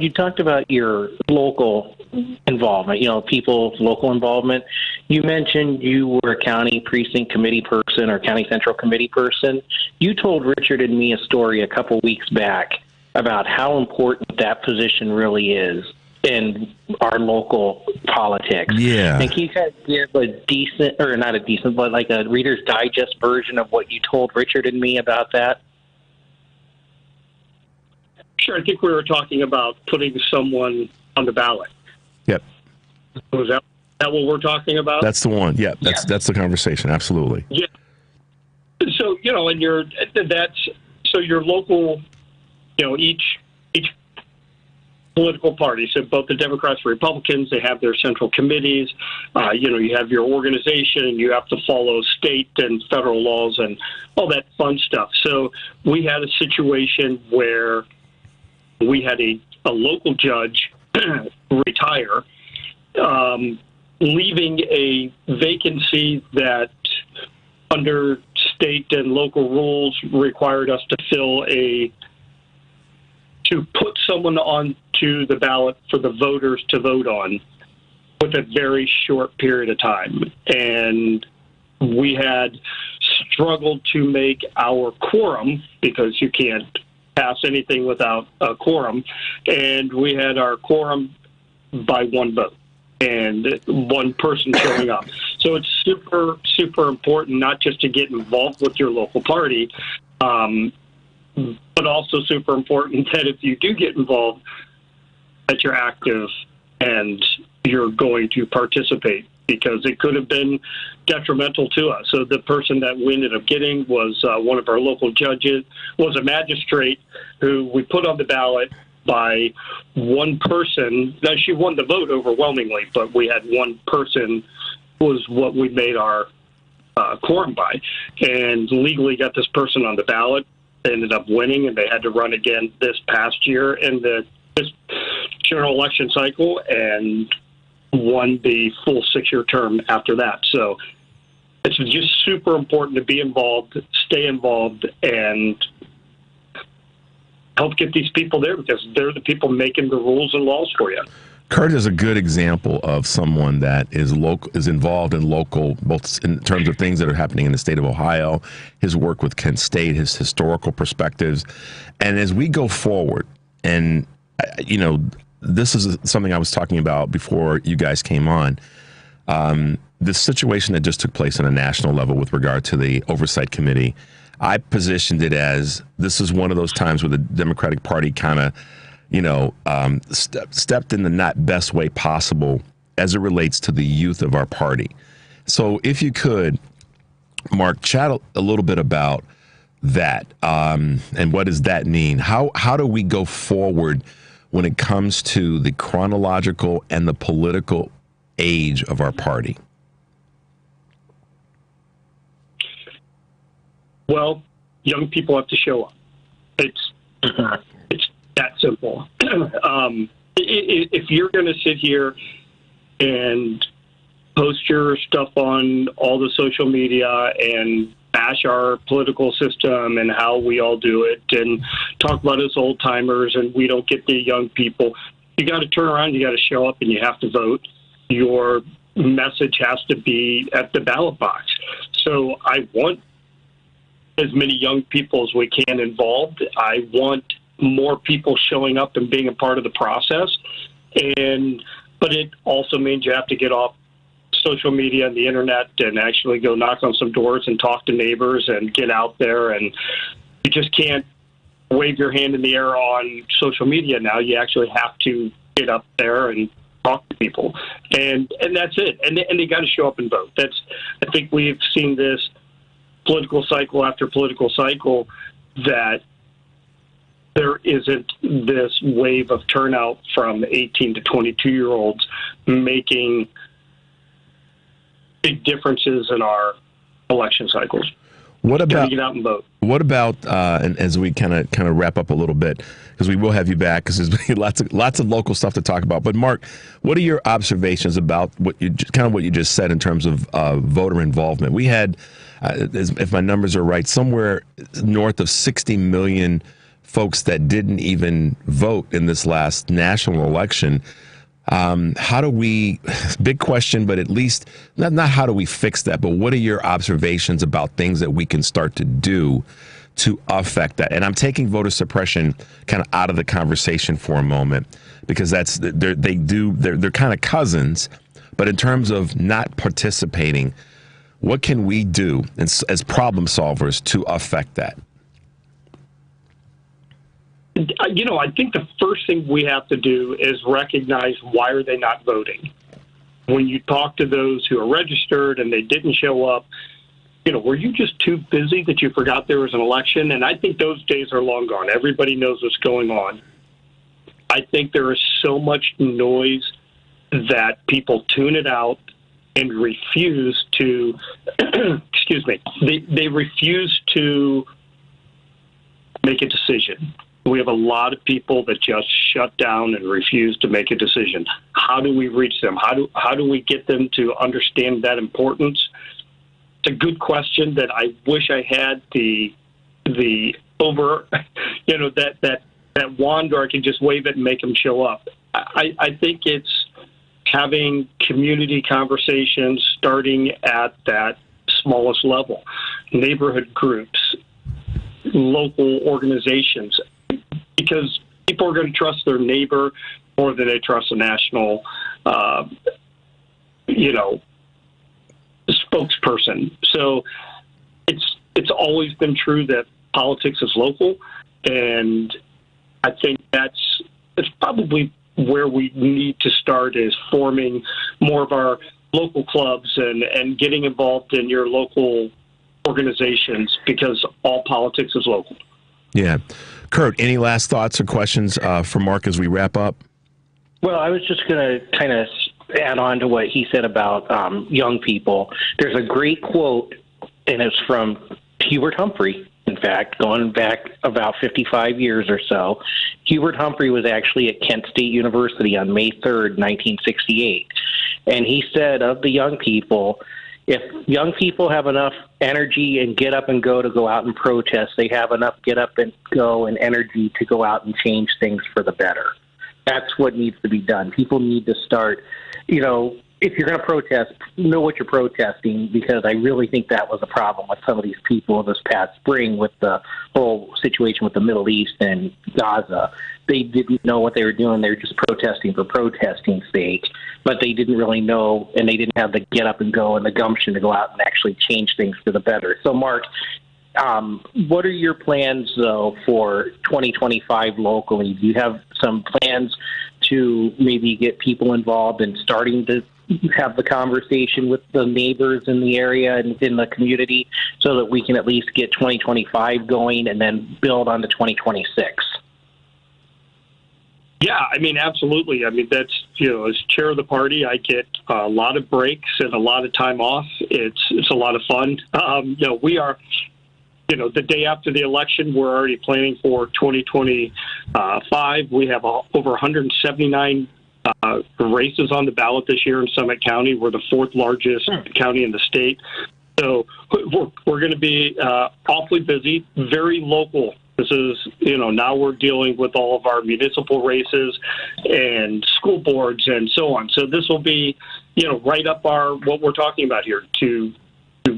You talked about your local involvement, people's local involvement. You mentioned you were a county precinct committee person or county central committee person. You told Richard and me a story a couple weeks back about how important that position really is. in our local politics. Yeah. And can you kind of give a decent, or not a decent, but like a Reader's Digest version of what you told Richard and me about that? Sure. I think we were talking about putting someone on the ballot. Yep. Was that what we're talking about? That's the one. Yeah, that's the conversation. Absolutely. Yeah. So, and your local, each political party, so both the Democrats and Republicans, they have their central committees. You have your organization, you have to follow state and federal laws and all that fun stuff. So we had a situation where we had a local judge retire, leaving a vacancy that under state and local rules required us to put someone onto the ballot for the voters to vote on with a very short period of time. And we had struggled to make our quorum, because you can't pass anything without a quorum, and we had our quorum by one vote and one person showing up. So it's super, super important not just to get involved with your local party, but also super important that if you do get involved, that you're active and you're going to participate, because it could have been detrimental to us. So the person that we ended up getting was one of our local judges, was a magistrate who we put on the ballot by one person. Now, she won the vote overwhelmingly, but we had one person was what we made our quorum by, and legally got this person on the ballot. They ended up winning, and they had to run again this past year in this general election cycle, and won the full 6-year term after that. So it's just super important to be involved, stay involved, and help get these people there, because they're the people making the rules and laws for you. Kurt is a good example of someone that is involved in local, both in terms of things that are happening in the state of Ohio, his work with Kent State, his historical perspectives. And as we go forward, and, this is something I was talking about before you guys came on, the situation that just took place on a national level with regard to the Oversight Committee, I positioned it as this is one of those times where the Democratic Party kind of stepped in the not best way possible as it relates to the youth of our party. So if you could, Mark, chat a little bit about that, and what does that mean? How do we go forward when it comes to the chronological and the political age of our party? Well, young people have to show up. It's that simple. If you're going to sit here and post your stuff on all the social media and bash our political system and how we all do it and talk about us old timers and we don't get the young people, you got to turn around, you got to show up, and you have to vote. Your message has to be at the ballot box. So I want as many young people as we can involved. I want more people showing up and being a part of the process. But it also means you have to get off social media and the internet and actually go knock on some doors and talk to neighbors and get out there. And you just can't wave your hand in the air on social media now. You actually have to get up there and talk to people. And that's it. And they got to show up and vote. I think we've seen this political cycle after political cycle that there isn't this wave of turnout from 18 to 22-year-olds making big differences in our election cycles. What about get out and vote? What about and as we kind of wrap up a little bit, because we will have you back because there's been lots of local stuff to talk about. But Mark, what are your observations about what you just said in terms of voter involvement? We had, if my numbers are right, somewhere north of 60 million folks that didn't even vote in this last national election. How do we, big question, but at least, not how do we fix that, but what are your observations about things that we can start to do to affect that? And I'm taking voter suppression kind of out of the conversation for a moment, because they're kind of cousins. But in terms of not participating, what can we do as problem solvers to affect that? I think the first thing we have to do is recognize, why are they not voting? When you talk to those who are registered and they didn't show up, were you just too busy that you forgot there was an election? And I think those days are long gone. Everybody knows what's going on. I think there is so much noise that people tune it out and refuse to, excuse me, they refuse to make a decision. We have a lot of people that just shut down and refuse to make a decision. How do we reach them? How do we get them to understand that importance? It's a good question that I wish I had the over, that wand, or I could just wave it and make them show up. I think it's having community conversations starting at that smallest level, neighborhood groups, local organizations, because people are going to trust their neighbor more than they trust a national, spokesperson. So it's always been true that politics is local, and I think that's probably where we need to start, is forming more of our local clubs and getting involved in your local organizations, because all politics is local. Yeah. Kurt, any last thoughts or questions for Mark as we wrap up? Well, I was just going to kind of add on to what he said about young people. There's a great quote, and it's from Hubert Humphrey. In fact, going back about 55 years or so, Hubert Humphrey was actually at Kent State University on May 3rd, 1968. And he said of the young people, if young people have enough energy and get up and go out and protest, they have enough get up and go and energy to go out and change things for the better. That's what needs to be done. People need to start, if you're going to protest, know what you're protesting, because I really think that was a problem with some of these people this past spring with the whole situation with the Middle East and Gaza. They didn't know what they were doing. They were just protesting for protesting's sake, but they didn't really know, and they didn't have the get up and go and the gumption to go out and actually change things for the better. So, Mark, what are your plans, though, for 2025 locally? Do you have some plans to maybe get people involved in starting to have the conversation with the neighbors in the area and in the community, so that we can at least get 2025 going and then build on to 2026? Yeah, absolutely. That's, as chair of the party, I get a lot of breaks and a lot of time off. It's a lot of fun. We are, the day after the election, we're already planning for 2025. We have over 179 races on the ballot this year in Summit County. We're the fourth largest county in the state. So we're going to be awfully busy, very local. This is, now we're dealing with all of our municipal races and school boards and so on. So this will be, right up what we're talking about here, to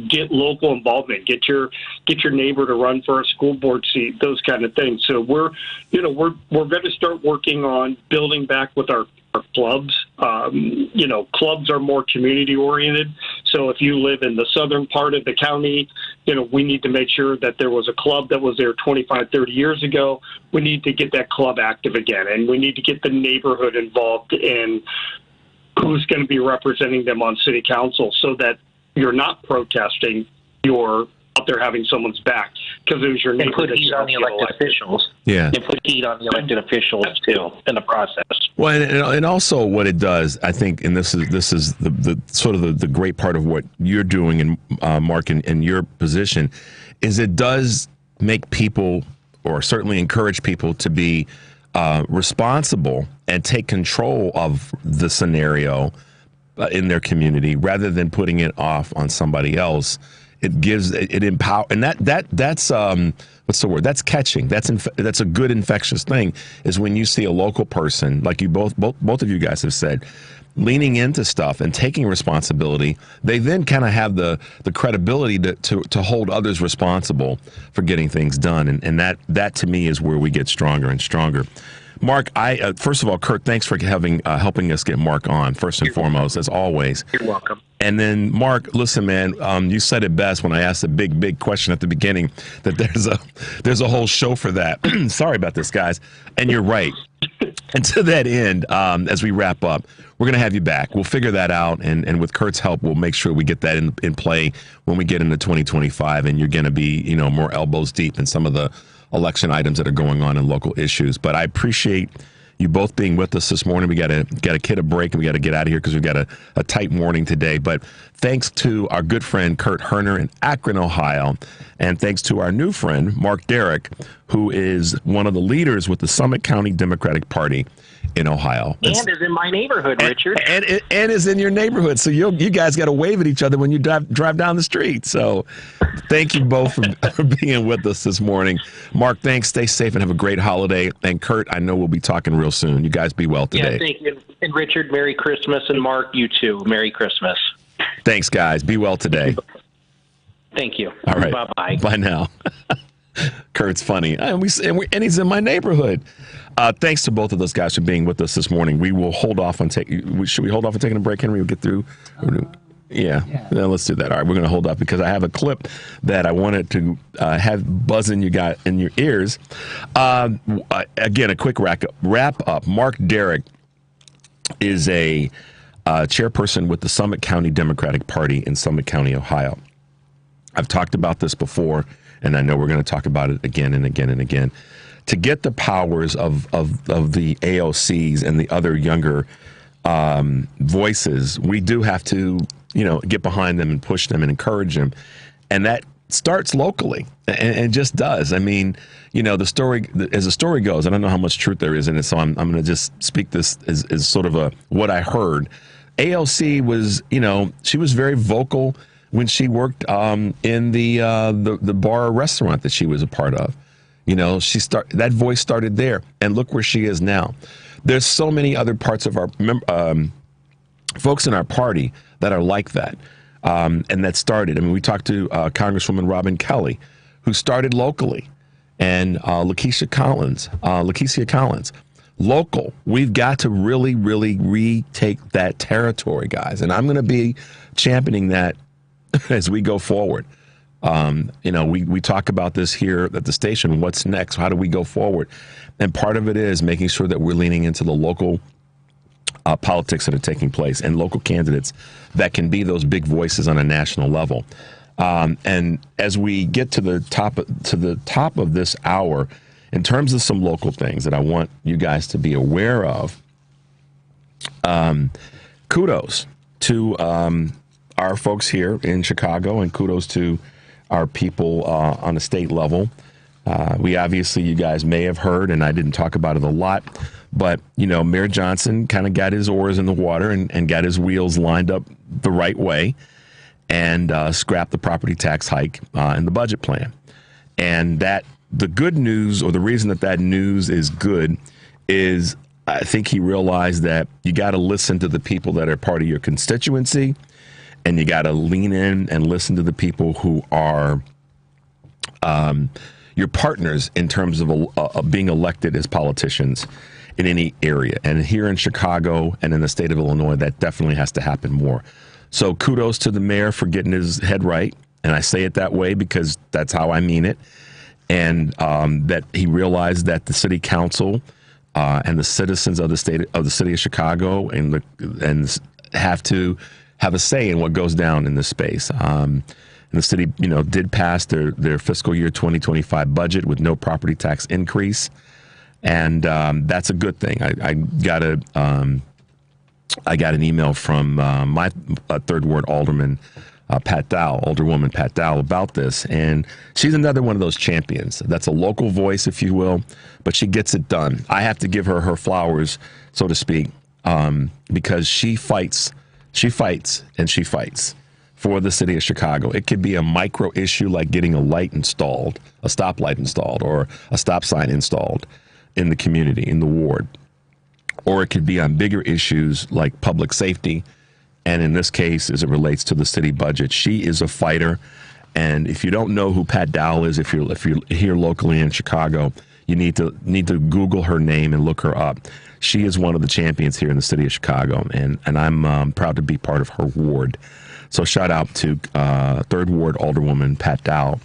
get local involvement, get your neighbor to run for a school board seat, those kind of things. So we're going to start working on building back with our clubs. Clubs are more community oriented. So if you live in the southern part of the county, we need to make sure that there was a club that was there 25, 30 years ago. We need to get that club active again, and we need to get the neighborhood involved in who's going to be representing them on city council, so that you're not protesting, you're out there having someone's back, because it was your neighbor. And put heat on the elected officials. Yeah. And put heat on the elected officials, too, in the process. Well, and also what it does, I think, and this is the sort of the great part of what you're doing, and Mark, in your position, is it does make people, or certainly encourage people, to be responsible and take control of the scenario in their community, rather than putting it off on somebody else. It empower, and that's what's the word? That's catching. That's a good infectious thing, is when you see a local person, like you both of you guys have said, leaning into stuff and taking responsibility. They then kind of have the credibility to hold others responsible for getting things done, and that to me is where we get stronger and stronger. Mark, first of all, Kurt, thanks for helping us get Mark on, first and foremost, as always. You're welcome. And then, Mark, listen, man, you said it best when I asked the big question at the beginning that there's a whole show for that. Sorry about this, guys. And you're right. And to that end, as we wrap up, we're going to have you back. We'll figure that out. And with Kurt's help, we'll make sure we get that in play when we get into 2025. And you're going to be, more elbows deep in some of the election items that are going on in local issues. But I appreciate you both being with us this morning. We got to get a break and we got to get out of here because we've got a tight morning today. But thanks to our good friend Kurt Hurner in Akron, Ohio, and thanks to our new friend Marc Derrig, who is one of the leaders with the Summit County Democratic Party in Ohio. And is in my neighborhood, Richard. And is in your neighborhood. So you guys got to wave at each other when you drive down the street. So thank you both for being with us this morning. Mark, thanks. Stay safe and have a great holiday. And Kurt, I know we'll be talking real soon. You guys be well today. Yeah, thank you. And Richard, Merry Christmas. And Mark, you too. Merry Christmas. Thanks, guys. Be well today. Thank you. All right. Bye-bye. Bye now. Kurt's funny. And he's in my neighborhood. Thanks to both of those guys for being with us this morning. We will hold off on should we hold off on taking a break, Henry? We'll get through. Yeah. Let's do that. All right, we're going to hold up because I have a clip that I wanted to have buzzing you got in your ears. Again, a quick wrap up. Marc Derrig is a chairperson with the Summit County Democratic Party in Summit County, Ohio. I've talked about this before, and I know we're going to talk about it again and again and again. To get the powers of the AOCs and the other younger voices, we do have to, get behind them and push them and encourage them. And that starts locally and just does. I mean, the story, as the story goes, I don't know how much truth there is in it, so I'm going to just speak this as sort of what I heard. AOC was, she was very vocal when she worked in the bar or restaurant that she was a part of. That voice started there, and look where she is now. There's so many other parts of our folks in our party that are like that, and that started. I mean, we talked to Congresswoman Robin Kelly, who started locally, and Lakeisha Collins, local. We've got to really, really retake that territory, guys, and I'm going to be championing that as we go forward. We talk about this here at the station. What's next? How do we go forward? And part of it is making sure that we're leaning into the local politics that are taking place and local candidates that can be those big voices on a national level. And as we get to the top of this hour, in terms of some local things that I want you guys to be aware of, kudos to our folks here in Chicago, and kudos to our people on a state level. We obviously, you guys may have heard, and I didn't talk about it a lot, but, Mayor Johnson kind of got his oars in the water and got his wheels lined up the right way and scrapped the property tax hike in the budget plan. And the good news, or the reason that news is good, is I think he realized that you got to listen to the people that are part of your constituency, and you got to lean in and listen to the people who are your partners in terms of being elected as politicians in any area. And here in Chicago and in the state of Illinois, that definitely has to happen more. So kudos to the mayor for getting his head right. And I say it that way because that's how I mean it. And that he realized that the city council and the citizens of the city of Chicago and have to have a say in what goes down in this space. And the city, did pass their fiscal year 2025 budget with no property tax increase, and that's a good thing. I got an email from my third ward alderman, Alderwoman Pat Dowell, about this, and she's another one of those champions. That's a local voice, if you will, but she gets it done. I have to give her her flowers, so to speak, because she fights for the city of Chicago. It could be a micro issue like getting a stoplight installed, or a stop sign installed in the community, in the ward. Or it could be on bigger issues like public safety. And in this case, as it relates to the city budget, she is a fighter. And if you don't know who Pat Dowell is, if you're here locally in Chicago, You need to Google her name and look her up. She is one of the champions here in the city of Chicago, and I'm proud to be part of her ward. So shout out to 3rd Ward Alderwoman Pat Dow.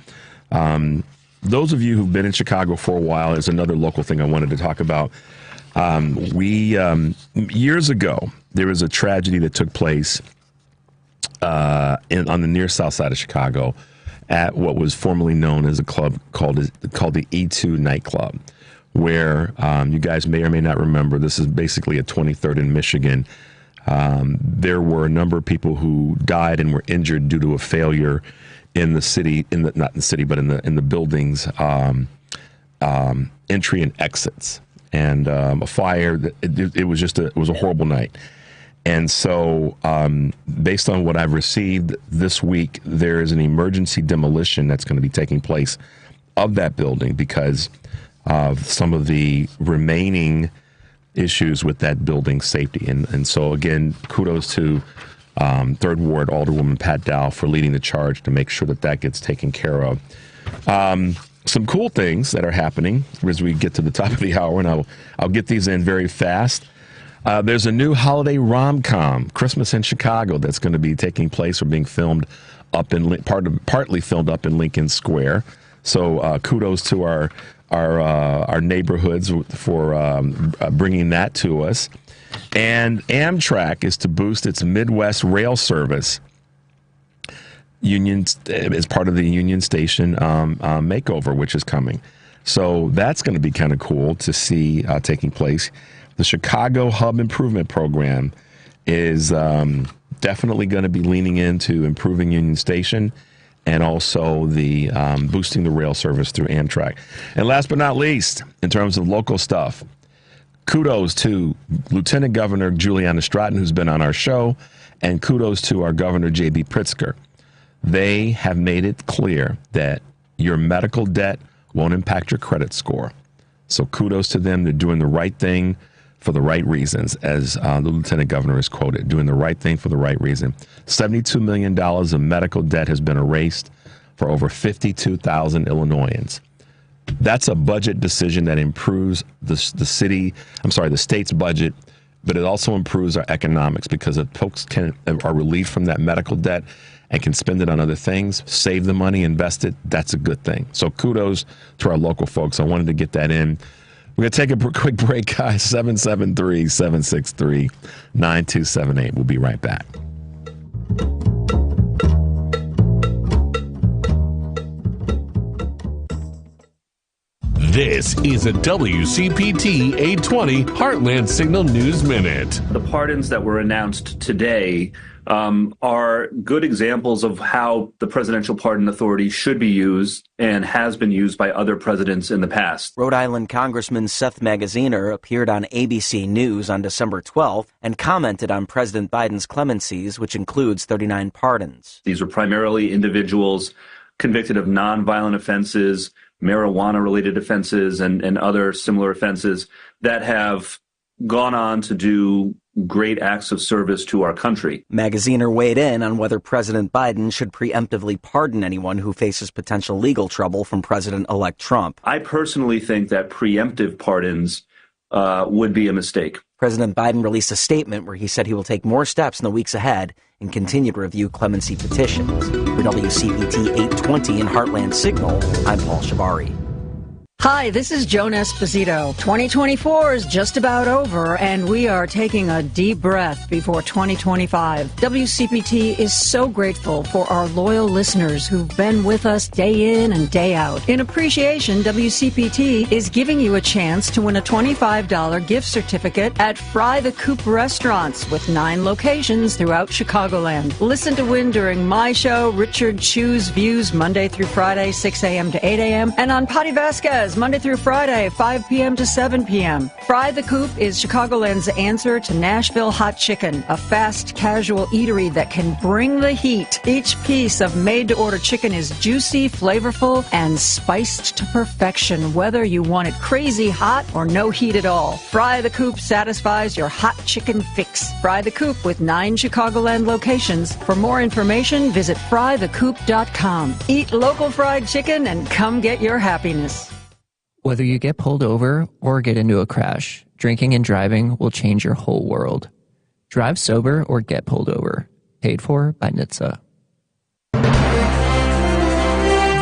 Those of you who've been in Chicago for a while, is another local thing I wanted to talk about. Years ago, there was a tragedy that took place on the near south side of Chicago at what was formerly known as a club called the E2 nightclub, where you guys may or may not remember, this is basically at 23rd in Michigan. There were a number of people who died and were injured due to a failure in the city, not in the city, but in the building's entry and exits, and a fire. It was a horrible night. And so, based on what I've received this week, there is an emergency demolition that's going to be taking place of that building because of some of the remaining issues with that building's safety. And so, again, kudos to 3rd Ward Alderwoman Pat Dow for leading the charge to make sure that gets taken care of. Some cool things that are happening as we get to the top of the hour, and I'll get these in very fast. There's a new holiday rom-com, Christmas in Chicago, that's going to be taking place or being filmed partly filmed up in Lincoln Square. So kudos to our neighborhoods for bringing that to us. And Amtrak is to boost its Midwest rail service as part of the Union Station makeover, which is coming. So that's going to be kind of cool to see taking place. The Chicago Hub Improvement Program is definitely going to be leaning into improving Union Station and also the boosting the rail service through Amtrak. And last but not least, in terms of local stuff, kudos to Lieutenant Governor Juliana Stratton, who's been on our show, and kudos to our Governor J.B. Pritzker. They have made it clear that your medical debt won't impact your credit score. So kudos to them. They're doing the right thing for the right reasons, as the Lieutenant Governor is quoted, doing the right thing for the right reason. $72 million of medical debt has been erased for over 52,000 Illinoisans. That's a budget decision that improves the state's budget, but it also improves our economics because if folks are relieved from that medical debt and can spend it on other things, save the money, invest it, that's a good thing. So kudos to our local folks. I wanted to get that in. We're going to take a quick break, guys. 773-763-9278. We'll be right back. This is a WCPT 820 Heartland Signal News Minute. The pardons that were announced today are good examples of how the Presidential Pardon Authority should be used and has been used by other presidents in the past. Rhode Island Congressman Seth Magaziner appeared on ABC News on December 12th and commented on President Biden's clemencies, which includes 39 pardons. These were primarily individuals convicted of nonviolent offenses, marijuana-related offenses, and other similar offenses that have gone on to do great acts of service to our country. Magaziner weighed in on whether President Biden should preemptively pardon anyone who faces potential legal trouble from President-elect Trump. I personally think that preemptive pardons would be a mistake. President Biden released a statement where he said he will take more steps in the weeks ahead and continue to review clemency petitions. For WCPT 820 in Heartland Signal, I'm Paul Shabari. Hi, this is Joan Esposito. 2024 is just about over, and we are taking a deep breath before 2025. WCPT is so grateful for our loyal listeners who've been with us day in and day out. In appreciation, WCPT is giving you a chance to win a $25 gift certificate at Fry the Coop restaurants with 9 locations throughout Chicagoland. Listen to win during my show, Richard Chu's Views, Monday through Friday, 6 a.m. to 8 a.m., and on Patty Vasquez, Monday through Friday, 5 p.m. to 7 p.m. Fry the Coop is Chicagoland's answer to Nashville Hot Chicken, a fast, casual eatery that can bring the heat. Each piece of made-to-order chicken is juicy, flavorful, and spiced to perfection, whether you want it crazy hot or no heat at all. Fry the Coop satisfies your hot chicken fix. Fry the Coop with 9 Chicagoland locations. For more information, visit frythecoop.com. Eat local fried chicken and come get your happiness. Whether you get pulled over or get into a crash, drinking and driving will change your whole world. Drive sober or get pulled over. Paid for by NHTSA.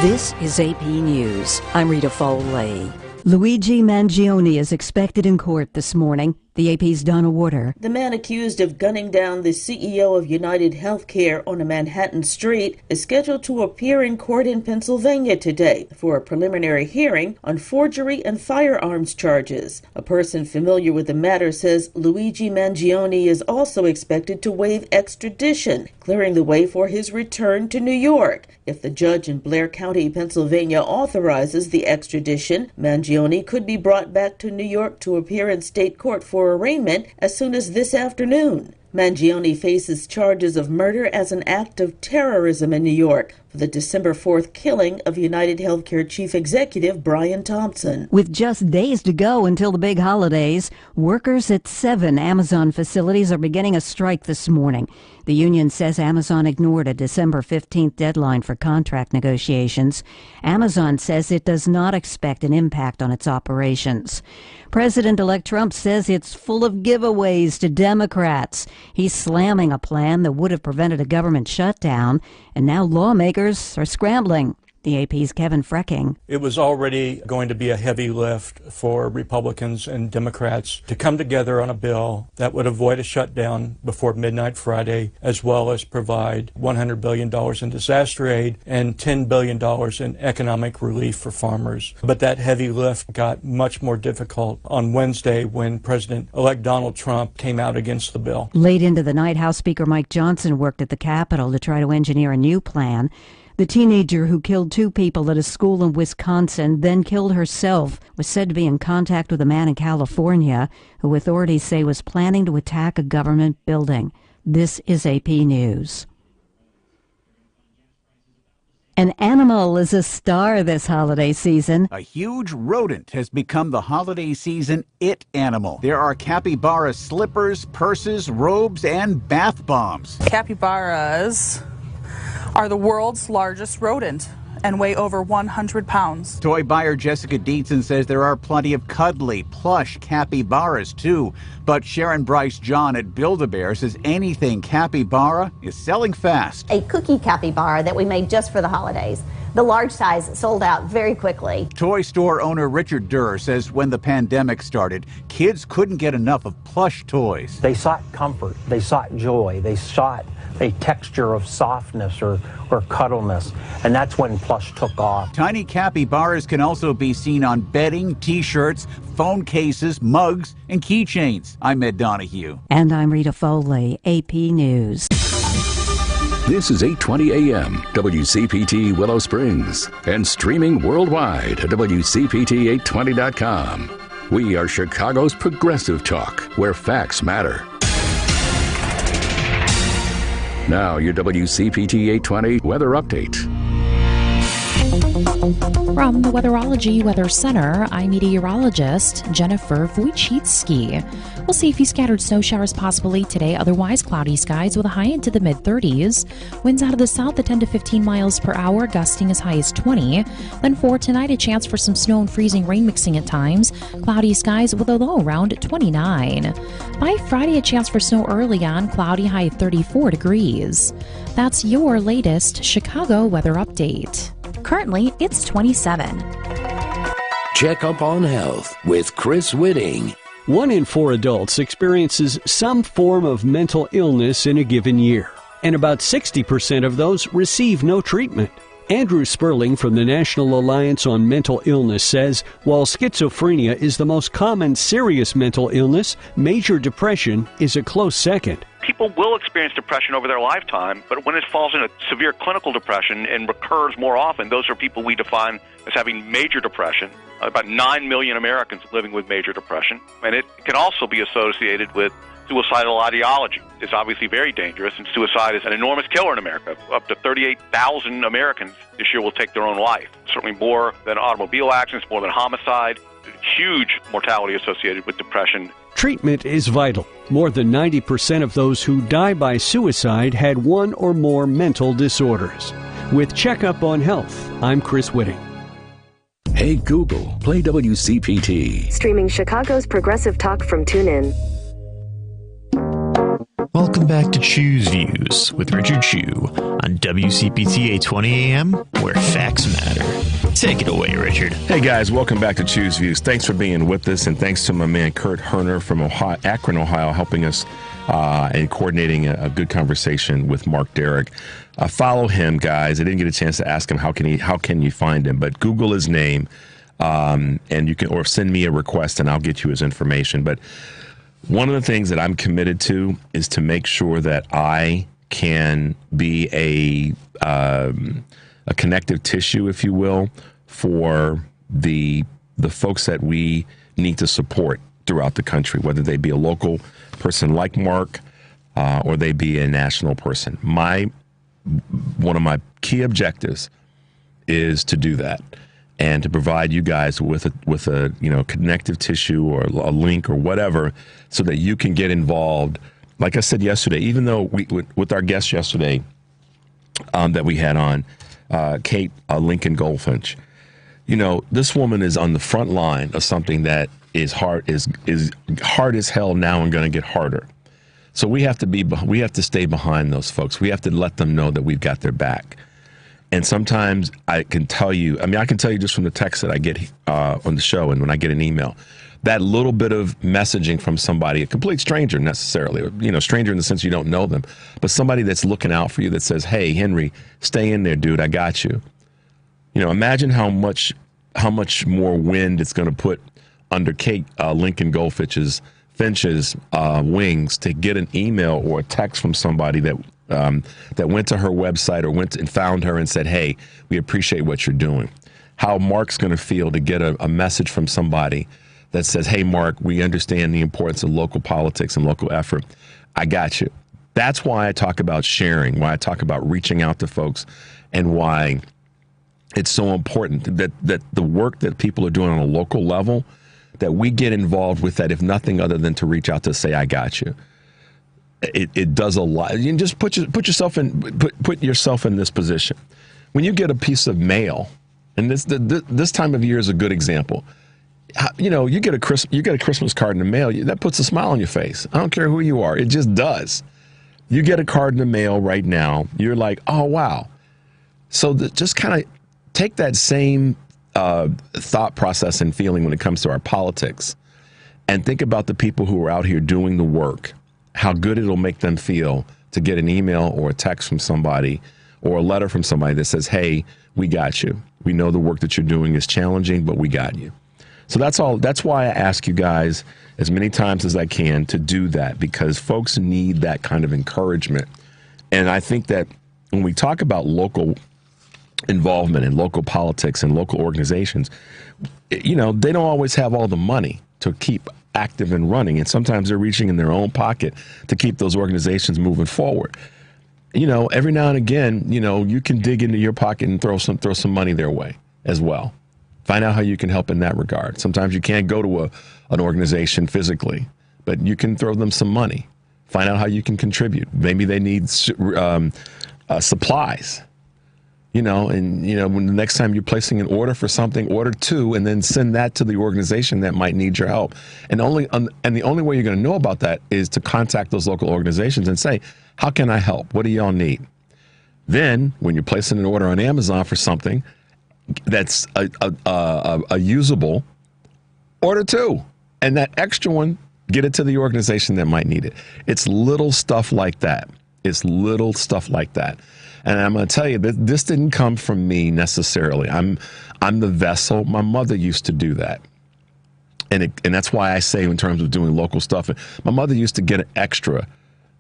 This is AP News. I'm Rita Foley. Luigi Mangione is expected in court this morning. The AP's Donna Warder. The man accused of gunning down the CEO of United Healthcare on a Manhattan street is scheduled to appear in court in Pennsylvania today for a preliminary hearing on forgery and firearms charges. A person familiar with the matter says Luigi Mangione is also expected to waive extradition, clearing the way for his return to New York. If the judge in Blair County, Pennsylvania authorizes the extradition, Mangione could be brought back to New York to appear in state court for arraignment as soon as this afternoon. Mangione faces charges of murder as an act of terrorism in New York for the December 4th killing of United Healthcare Chief Executive Brian Thompson. With just days to go until the big holidays, workers at 7 Amazon facilities are beginning a strike this morning. The union says Amazon ignored a December 15th deadline for contract negotiations. Amazon says it does not expect an impact on its operations. President-elect Trump says it's full of giveaways to Democrats. He's slamming a plan that would have prevented a government shutdown, and now lawmakers are scrambling. The AP's Kevin Frecking. It was already going to be a heavy lift for Republicans and Democrats to come together on a bill that would avoid a shutdown before midnight Friday, as well as provide $100 billion in disaster aid and $10 billion in economic relief for farmers. But that heavy lift got much more difficult on Wednesday when President-elect Donald Trump came out against the bill. Late into the night, House Speaker Mike Johnson worked at the Capitol to try to engineer a new plan. The teenager who killed 2 people at a school in Wisconsin, then killed herself, was said to be in contact with a man in California who authorities say was planning to attack a government building. This is AP News. An animal is a star this holiday season. A huge rodent has become the holiday season it animal. There are capybara slippers, purses, robes, and bath bombs. Capybaras are the world's largest rodent and weigh over 100 pounds. Toy buyer Jessica Dietzen says there are plenty of cuddly, plush capybaras, too. But Sharon Bryce John at Build-A-Bear says anything capybara is selling fast. A cookie capybara that we made just for the holidays. The large size sold out very quickly. Toy store owner Richard Durr says when the pandemic started, kids couldn't get enough of plush toys. They sought comfort, they sought joy, they sought a texture of softness or cuddleness, and that's when plush took off. Tiny capybaras can also be seen on bedding, t-shirts, phone cases, mugs, and keychains. I'm Ed Donahue. And I'm Rita Foley, AP News. This is 8:20 a.m. WCPT Willow Springs and streaming worldwide at WCPT820.com. We are Chicago's progressive talk, where facts matter. Now, your WCPT 820 weather update. From the Weatherology Weather Center, I'm meteorologist Jennifer Wojcicki. We'll see a few scattered snow showers possibly today, otherwise cloudy skies with a high into the mid-30s. Winds out of the south at 10 to 15 miles per hour, gusting as high as 20. Then for tonight, a chance for some snow and freezing rain mixing at times. Cloudy skies with a low around 29. By Friday, a chance for snow early on, cloudy, high at 34 degrees. That's your latest Chicago weather update. Currently, it's 27. Check up on health with Chris Whitting. 1 in 4 adults experiences some form of mental illness in a given year, and about 60% of those receive no treatment. Andrew Sperling from the National Alliance on Mental Illness says while schizophrenia is the most common serious mental illness, major depression is a close second. People will experience depression over their lifetime, but when it falls into severe clinical depression and recurs more often, those are people we define as having major depression. About 9 million Americans living with major depression. And it can also be associated with suicidal ideology. It's obviously very dangerous, and suicide is an enormous killer in America. Up to 38,000 Americans this year will take their own life. Certainly more than automobile accidents, more than homicide. Huge mortality associated with depression. Treatment is vital. More than 90% of those who die by suicide had one or more mental disorders. With Checkup on Health, I'm Chris Whitting. Hey Google, play WCPT. Streaming Chicago's progressive talk from TuneIn. Welcome back to Choose Views with Richard Chu on WCPT 820 AM, where facts matter. Take it away, Richard. Hey guys, welcome back to Choose Views. Thanks for being with us, and thanks to my man Kurt Hurner from Akron, Ohio, helping us and coordinating a good conversation with Marc Derrig. Follow him, guys. I didn't get a chance to ask him how can you find him, but Google his name, and you can, or send me a request, and I'll get you his information. But one of the things that I'm committed to is to make sure that I can be a connective tissue, if you will, for the folks that we need to support throughout the country, whether they be a local person like Marc or they be a national person. One of my key objectives is to do that and to provide you guys with a connective tissue or a link or whatever, so that you can get involved. Like I said yesterday, even though with our guest yesterday that we had on, Kate Lincoln Goldfinch, this woman is on the front line of something that is hard as hell now and going to get harder. So we have to stay behind those folks. We have to let them know that we've got their back. And sometimes I can tell you just from the text that I get on the show, and when I get an email, that little bit of messaging from somebody, a complete stranger necessarily, stranger in the sense you don't know them, but somebody that's looking out for you that says, "Hey, Henry, stay in there, dude. I got you." Imagine how much more wind it's going to put under Kate Lincoln Goldfinch's wings to get an email or a text from somebody that went to her website or went and found her and said, "Hey, we appreciate what you're doing." How Marc's going to feel to get a message from somebody that says, "Hey, Marc, we understand the importance of local politics and local effort. I got you." That's why I talk about sharing, why I talk about reaching out to folks, and why it's so important that the work that people are doing on a local level, that we get involved with that, if nothing other than to reach out to say, "I got you." It does a lot. You can just put yourself in this position. When you get a piece of mail, and this time of year is a good example. You get a Christmas card in the mail, that puts a smile on your face. I don't care who you are, it just does. You get a card in the mail right now, you're like, "Oh wow." So just kind of take that same thought process and feeling when it comes to our politics, and think about the people who are out here doing the work. How good it'll make them feel to get an email or a text from somebody or a letter from somebody that says, "Hey, we got you. We know the work that you're doing is challenging, but we got you." So that's all. That's why I ask you guys as many times as I can to do that, because folks need that kind of encouragement. And I think that when we talk about local involvement in local politics and local organizations, they don't always have all the money to keep active and running, and sometimes they're reaching in their own pocket to keep those organizations moving forward. Every now and again, you can dig into your pocket and throw some money their way as well. Find out how you can help in that regard. Sometimes you can't go to an organization physically, but you can throw them some money. Find out how you can contribute. Maybe they need supplies. When the next time you're placing an order for something, order 2 and then send that to the organization that might need your help. And the only way you're going to know about that is to contact those local organizations and say, "How can I help? What do y'all need?" Then when you're placing an order on Amazon for something that's a usable, order 2. And that extra one, get it to the organization that might need it. It's little stuff like that. And I'm going to tell you that this didn't come from me necessarily. I'm the vessel. My mother used to do that. And that's why I say, in terms of doing local stuff, my mother used to get an extra,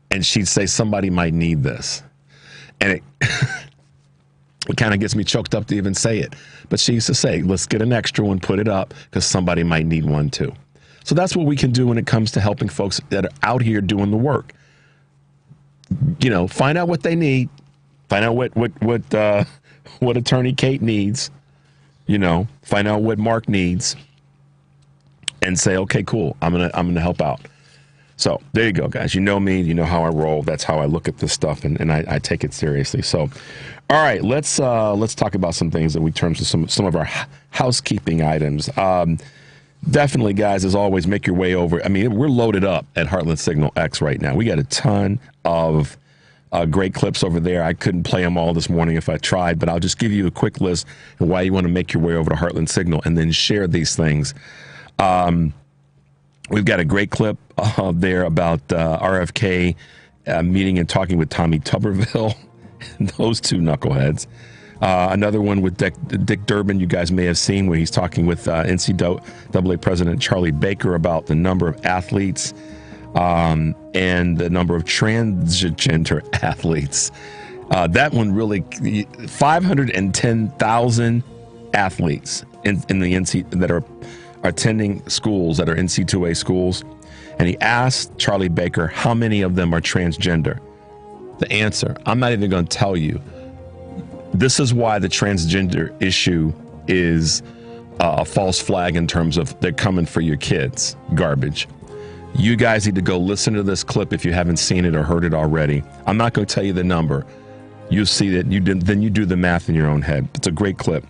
and she'd say, "Somebody might need this." And it kind of gets me choked up to even say it. But she used to say, "Let's get an extra one, put it up, because somebody might need one too." So that's what we can do when it comes to helping folks that are out here doing the work. Find out what they need. Find out what Attorney Kate needs. Find out what Marc needs, and say, "Okay, cool. I'm gonna help out." So there you go, guys. You know me. You know how I roll. That's how I look at this stuff, and I take it seriously. So, all right, let's talk about some things that we terms of some of our housekeeping items. Definitely, guys, as always, make your way over. I mean, we're loaded up at Heartland Signal X right now. We got a ton of great clips over there. I couldn't play them all this morning if I tried, but I'll just give you a quick list of why you want to make your way over to Heartland Signal and then share these things. We've got a great clip there about RFK meeting and talking with Tommy Tuberville, those two knuckleheads. Another one with Dick Durbin, you guys may have seen, where he's talking with NCAA President Charlie Baker about the number of athletes and the number of transgender athletes. That one really, 510,000 athletes in the NC that are attending schools that are NC2A schools. And he asked Charlie Baker how many of them are transgender. The answer, I'm not even going to tell you. This is why the transgender issue is a false flag in terms of they're coming for your kids. Garbage. You guys need to go listen to this clip if you haven't seen it or heard it already. I'm not going to tell you the number. You'll see that then you do the math in your own head. It's a great clip.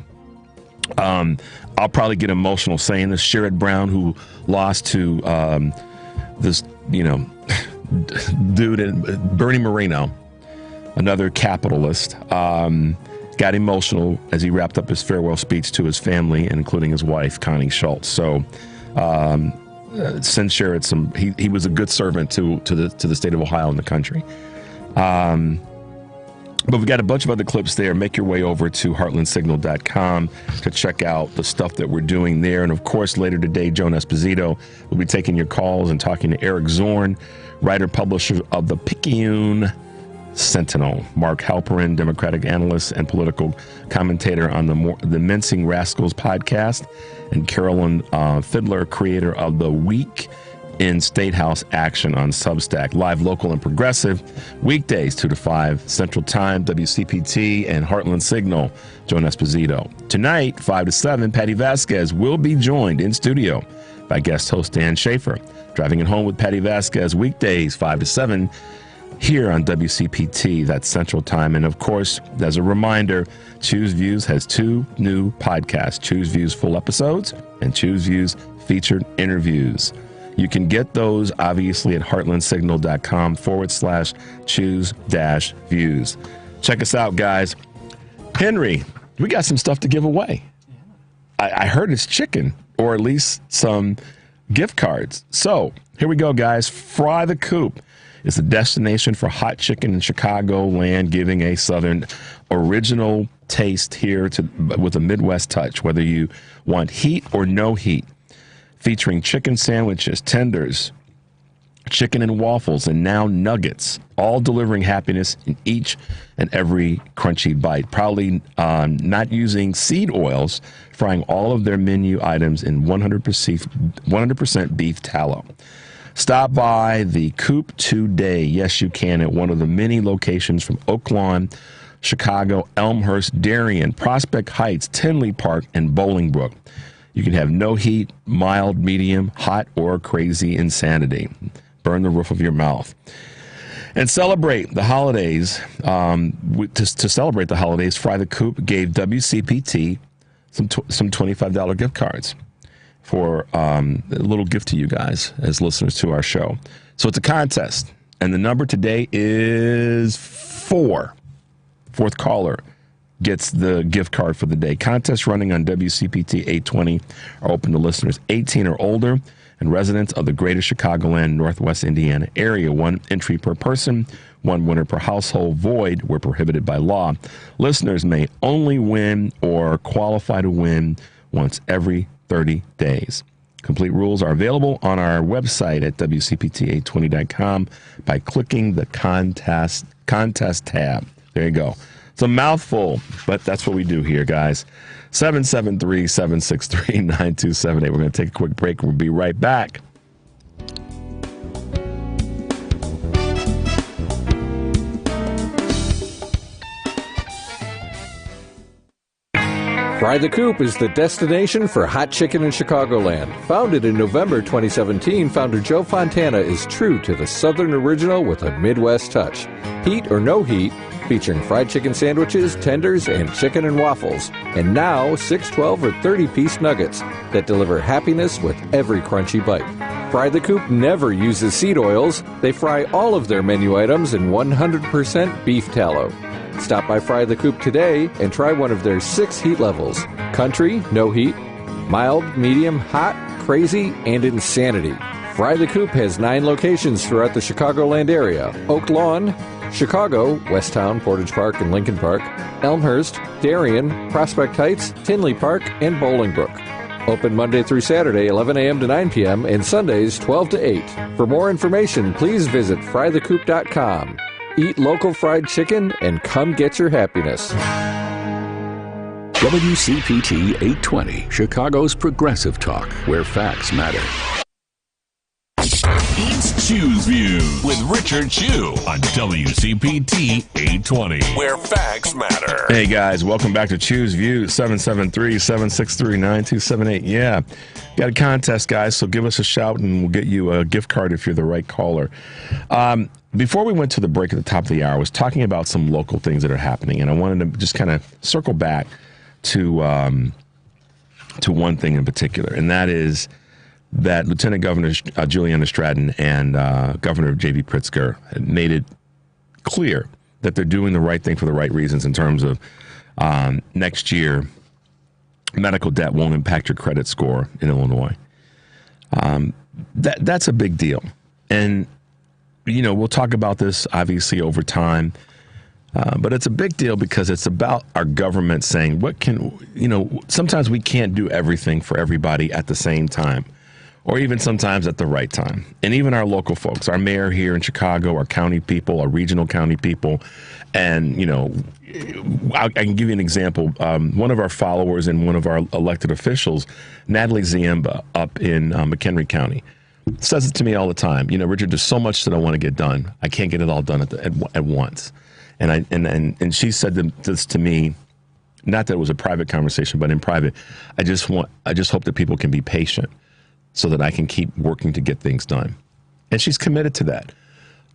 I'll probably get emotional saying this. Sherrod Brown, who lost to this, dude, Bernie Moreno, another capitalist, got emotional as he wrapped up his farewell speech to his family, including his wife, Connie Schultz. So send Sherrod he was a good servant to the state of Ohio and the country. But we've got a bunch of other clips there. Make your way over to heartlandsignal.com to check out the stuff that we're doing there. And of course, later today, Joan Esposito will be taking your calls and talking to Eric Zorn, writer-publisher of the Picayune Sentinel, Mark Halperin, Democratic analyst and political commentator on the Mincing Rascals podcast, and Carolyn Fiddler, creator of The Week in State House Action on Substack. Live, local, and progressive, weekdays 2 to 5 Central Time, WCPT and Heartland Signal. Joan Esposito. Tonight, 5 to 7, Patty Vasquez will be joined in studio by guest host Dan Schaefer. Driving it home with Patty Vasquez, weekdays 5 to 7 here on WCPT, that's Central Time. And of course, as a reminder, Choose Views has 2 new podcasts, Choose Views full episodes and Choose Views featured interviews. You can get those, obviously, at heartlandsignal.com/choose-views. Check us out, guys. Henry, we got some stuff to give away. I heard it's chicken, or at least some gift cards. So here we go, guys. Fry the Coop is the destination for hot chicken in Chicagoland, giving a Southern original taste here with a Midwest touch, whether you want heat or no heat. Featuring chicken sandwiches, tenders, chicken and waffles, and now nuggets, all delivering happiness in each and every crunchy bite. Proudly not using seed oils, frying all of their menu items in 100% beef tallow. Stop by the Coop today. Yes, you can, at one of the many locations from Oak Lawn, Chicago, Elmhurst, Darien, Prospect Heights, Tinley Park, and Bolingbrook. You can have no heat, mild, medium, hot, or crazy insanity. Burn the roof of your mouth. And celebrate the holidays. To celebrate the holidays, Fry the Coop gave WCPT some $25 gift cards for a little gift to you guys as listeners to our show. So it's a contest. And the number today is 4. Fourth caller gets the gift card for the day. Contest running on WCPT 820 are open to listeners 18 or older and residents of the greater Chicagoland, Northwest Indiana area. 1 entry per person, 1 winner per household. Void where prohibited by law. Listeners may only win or qualify to win once every 30 days. Complete rules are available on our website at WCPT820.com by clicking the contest tab. There you go. It's a mouthful, but that's what we do here, guys. 773-763-9278. We're going to take a quick break and we'll be right back. Fry the Coop is the destination for hot chicken in Chicagoland. Founded in November 2017, founder Joe Fontana is true to the Southern original with a Midwest touch. Heat or no heat, featuring fried chicken sandwiches, tenders, and chicken and waffles. And now, 6, 12, or 30-piece nuggets that deliver happiness with every crunchy bite. Fry the Coop never uses seed oils. They fry all of their menu items in 100% beef tallow. Stop by Fry the Coop today and try one of their 6 heat levels: country, no heat; mild, medium, hot, crazy, and insanity. Fry the Coop has 9 locations throughout the Chicagoland area: Oak Lawn, Chicago, Westtown, Portage Park, and Lincoln Park; Elmhurst, Darien, Prospect Heights, Tinley Park, and Bolingbrook. Open Monday through Saturday, 11 a.m. to 9 p.m., and Sundays, 12 to 8. For more information, please visit frythecoop.com. Eat local fried chicken and come get your happiness. WCPT 820, Chicago's progressive talk, where facts matter. It's Choose Views with Richard Chew on WCPT 820, where facts matter. Hey guys, welcome back to Choose Views, 773-763-9278. Yeah, got a contest, guys, so give us a shout and we'll get you a gift card if you're the right caller. Before we went to the break at the top of the hour, I was talking about some local things that are happening, and I wanted to just kind of circle back to one thing in particular, and that is that Lieutenant Governor Juliana Stratton and Governor J.B. Pritzker made it clear that they're doing the right thing for the right reasons in terms of next year, medical debt won't impact your credit score in Illinois. That's a big deal. And, you know, we'll talk about this obviously over time, but it's a big deal because it's about our government saying, sometimes we can't do everything for everybody at the same time, or even sometimes at the right time. And even our local folks, our mayor here in Chicago, our county people, our regional county people. And, you know, I can give you an example. One of our followers and one of our elected officials, Natalie Ziemba up in McHenry County, says it to me all the time. You know, Richard, there's so much that I want to get done. I can't get it all done at once. And she said this to me, not that it was a private conversation, but in private. I just hope that people can be patient so that I can keep working to get things done. And she's committed to that.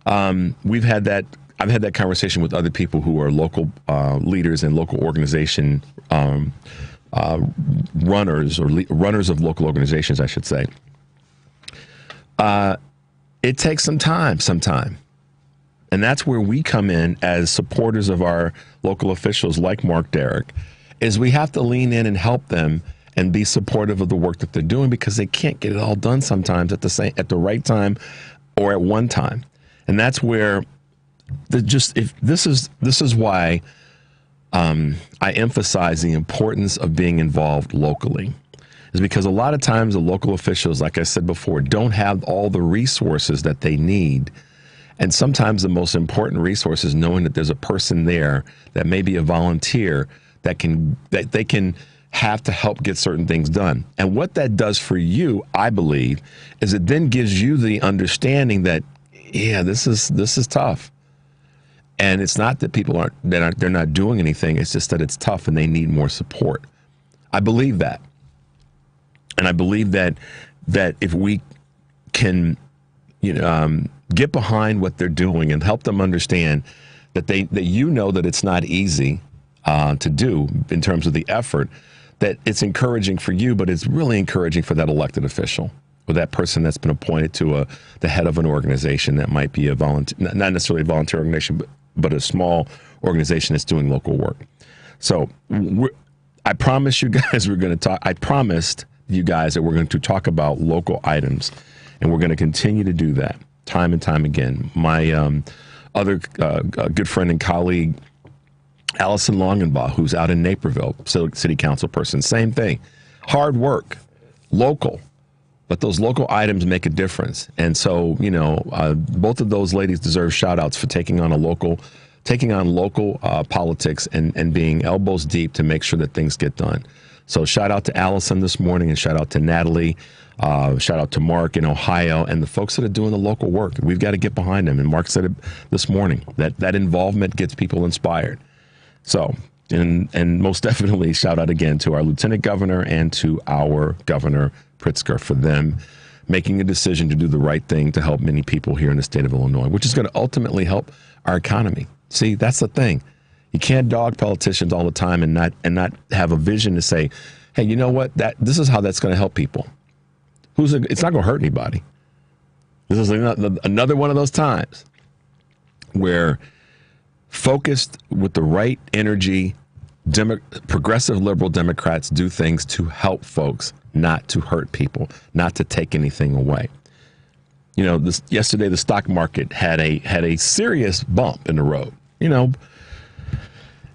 I've had that conversation with other people who are local leaders and local organization runners or runners of local organizations, I should say. It takes some time. And that's where we come in as supporters of our local officials like Marc Derrig, is we have to lean in and help them and be supportive of the work that they're doing, because they can't get it all done sometimes at the right time or at one time. And that's where this is why I emphasize the importance of being involved locally, is because a lot of times the local officials, like I said before, don't have all the resources that they need. And sometimes the most important resource is knowing that there's a person there that may be a volunteer that they can have to help get certain things done. And what that does for you, I believe, is it then gives you the understanding that, yeah, this is tough. And it's not that people they're not doing anything. It's just that it's tough and they need more support. I believe that. And I believe that if we can, get behind what they're doing and help them understand that that it's not easy to do in terms of the effort, that it's encouraging for you, but it's really encouraging for that elected official or that person that's been appointed to the head of an organization that might be a volunteer, not necessarily a volunteer organization, but a small organization that's doing local work. So I promise you guys I promised you guys that we're going to talk about local items, and we're going to continue to do that time and time again. My other good friend and colleague, Allison Longenbaugh, who's out in Naperville, city council person, same thing. Hard work, local, but those local items make a difference. And so, both of those ladies deserve shout outs for taking on local politics and being elbows deep to make sure that things get done. So shout out to Allison this morning, and shout out to Natalie, shout out to Mark in Ohio, and the folks that are doing the local work. We've got to get behind them. And Mark said it this morning, that involvement gets people inspired. So And most definitely shout out again to our lieutenant governor and to our governor Pritzker for them making a decision to do the right thing to help many people here in the state of Illinois, which is going to ultimately help our economy. See, that's the thing. You can't dog politicians all the time and not have a vision to say, hey, you know what? This is how that's going to help people. It's not going to hurt anybody. This is another one of those times where focused with the right energy, progressive liberal Democrats do things to help folks, not to hurt people, not to take anything away. You know, yesterday the stock market had a serious bump in the road. You know,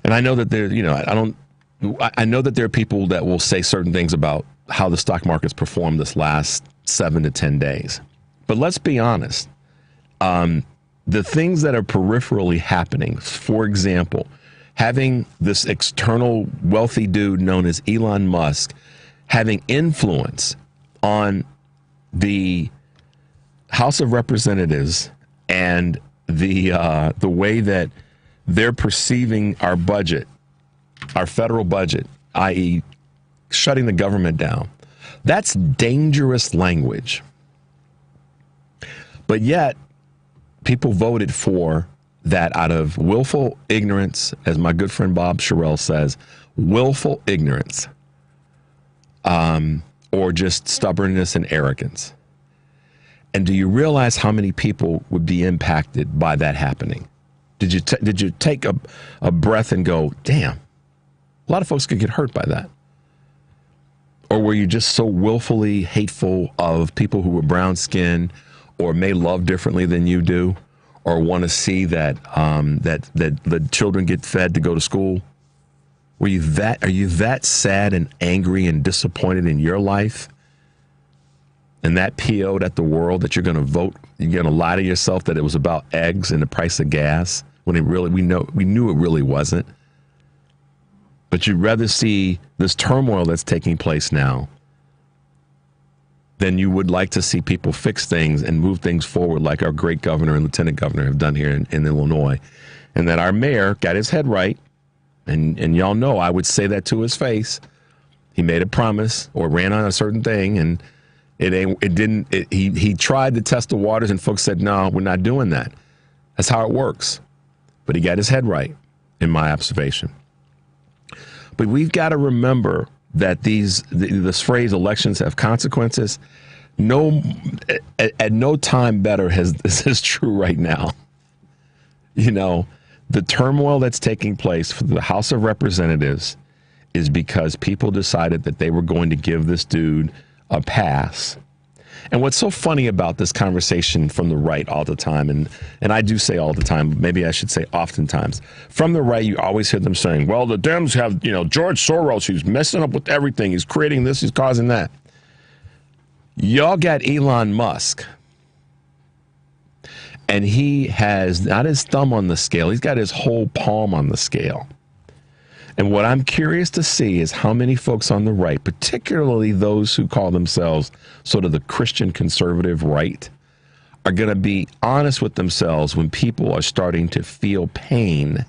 and I know that I know that there are people that will say certain things about how the stock market's performed this last 7 to 10 days. But let's be honest. The things that are peripherally happening, for example, having this external wealthy dude known as Elon Musk having influence on the House of Representatives and the way that they're perceiving our budget, our federal budget, i.e. shutting the government down. That's dangerous language. But yet, people voted for that out of willful ignorance, as my good friend Bob Sherrill says, willful ignorance, or just stubbornness and arrogance. And do you realize how many people would be impacted by that happening? Did you take a breath and go, damn, a lot of folks could get hurt by that? Or were you just so willfully hateful of people who were brown skinned or may love differently than you do, or want to see that that the children get fed to go to school? Are you that sad and angry and disappointed in your life and that PO'd at the world that you're going to vote, you're going to lie to yourself that it was about eggs and the price of gas when we knew it really wasn't? But you'd rather see this turmoil that's taking place now than you would like to see people fix things and move things forward like our great governor and lieutenant governor have done here in Illinois. And that our mayor got his head right. And y'all know I would say that to his face. He made a promise or ran on a certain thing, and he tried to test the waters, and folks said, no, we're not doing that. That's how it works. But he got his head right, in my observation. But we've got to remember that this phrase, elections have consequences, at no time better is this true right now. You know, the turmoil that's taking place for the House of Representatives is because people decided that they were going to give this dude a pass. And what's so funny about this conversation from the right all the time, and I do say all the time, maybe I should say oftentimes, from the right, you always hear them saying, well, the Dems have, George Soros, who's messing up with everything. He's creating this, he's causing that. Y'all got Elon Musk. And he has not his thumb on the scale, he's got his whole palm on the scale. And what I'm curious to see is how many folks on the right, particularly those who call themselves sort of the Christian conservative right, are going to be honest with themselves when people are starting to feel pain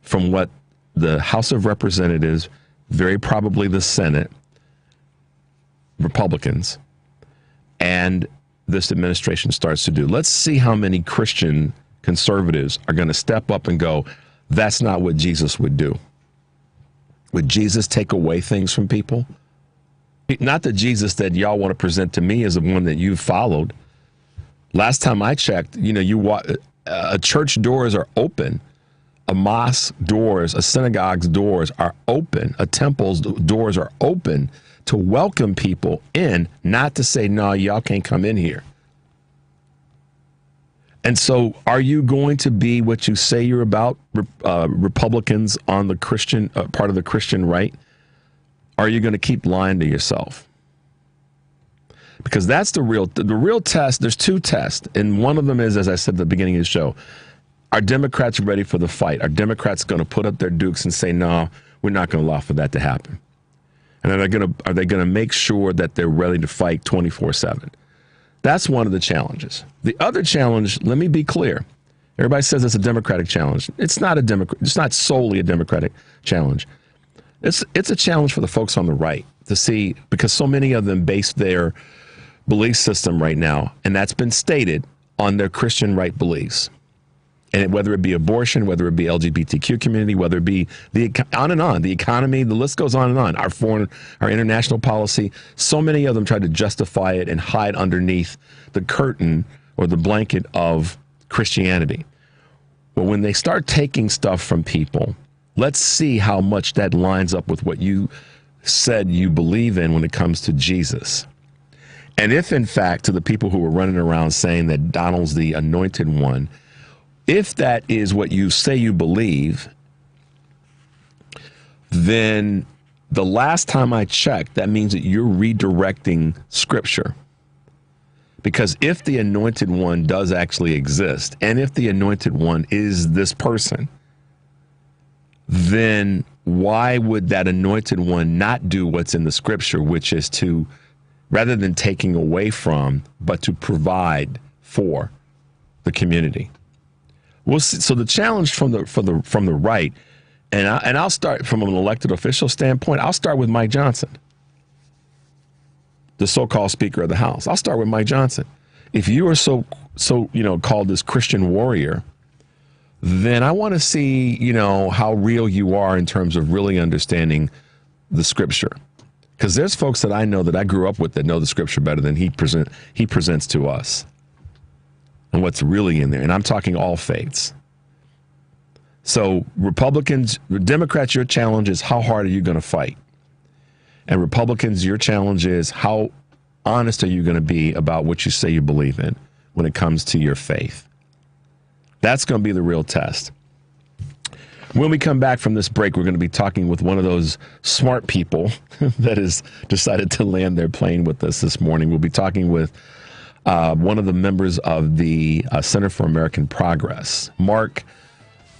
from what the House of Representatives, very probably the Senate, Republicans, and this administration starts to do. Let's see how many Christian conservatives are going to step up and go, that's not what Jesus would do. Would Jesus take away things from people? Not the Jesus that y'all want to present to me as the one that you followed. Last time I checked, a church doors are open. A mosque doors, a synagogue's doors are open. A temple's doors are open to welcome people in, not to say, no, y'all can't come in here. And so are you going to be what you say you're about, Republicans on the Christian part of the Christian right? Are you going to keep lying to yourself? Because that's the real test. There's two tests. And one of them is, as I said at the beginning of the show, are Democrats ready for the fight? Are Democrats going to put up their dukes and say, no, we're not going to allow for that to happen? And are they going to make sure that they're ready to fight 24/7? That's one of the challenges. The other challenge, let me be clear. Everybody says it's a Democratic challenge. It's not It's not solely a Democratic challenge. It's a challenge for the folks on the right to see, because so many of them base their belief system right now, and that's been stated, on their Christian right beliefs. And whether it be abortion, whether it be LGBTQ community, whether it be on and on, the economy, the list goes on and on, our international policy, so many of them try to justify it and hide underneath the curtain or the blanket of Christianity. But when they start taking stuff from people, let's see how much that lines up with what you said you believe in when it comes to Jesus. And if, in fact, to the people who were running around saying that Donald's the anointed one, if that is what you say you believe, then the last time I checked, that means that you're redirecting Scripture. Because if the anointed one does actually exist, and if the anointed one is this person, then why would that anointed one not do what's in the Scripture, which is to, rather than taking away from, but to provide for the community? Well, so the challenge from the right, and I'll start from an elected official standpoint. I'll start with Mike Johnson, the so-called Speaker of the House. I'll start with Mike Johnson. If you are so called this Christian warrior, then I want to see how real you are in terms of really understanding the Scripture. Because there's folks that I know that I grew up with that know the Scripture better than he presents to us, and what's really in there. And I'm talking all faiths. So Democrats, your challenge is how hard are you going to fight? And Republicans, your challenge is how honest are you going to be about what you say you believe in when it comes to your faith? That's going to be the real test. When we come back from this break, we're going to be talking with one of those smart people that has decided to land their plane with us this morning. We'll be talking with one of the members of the Center for American Progress, Marc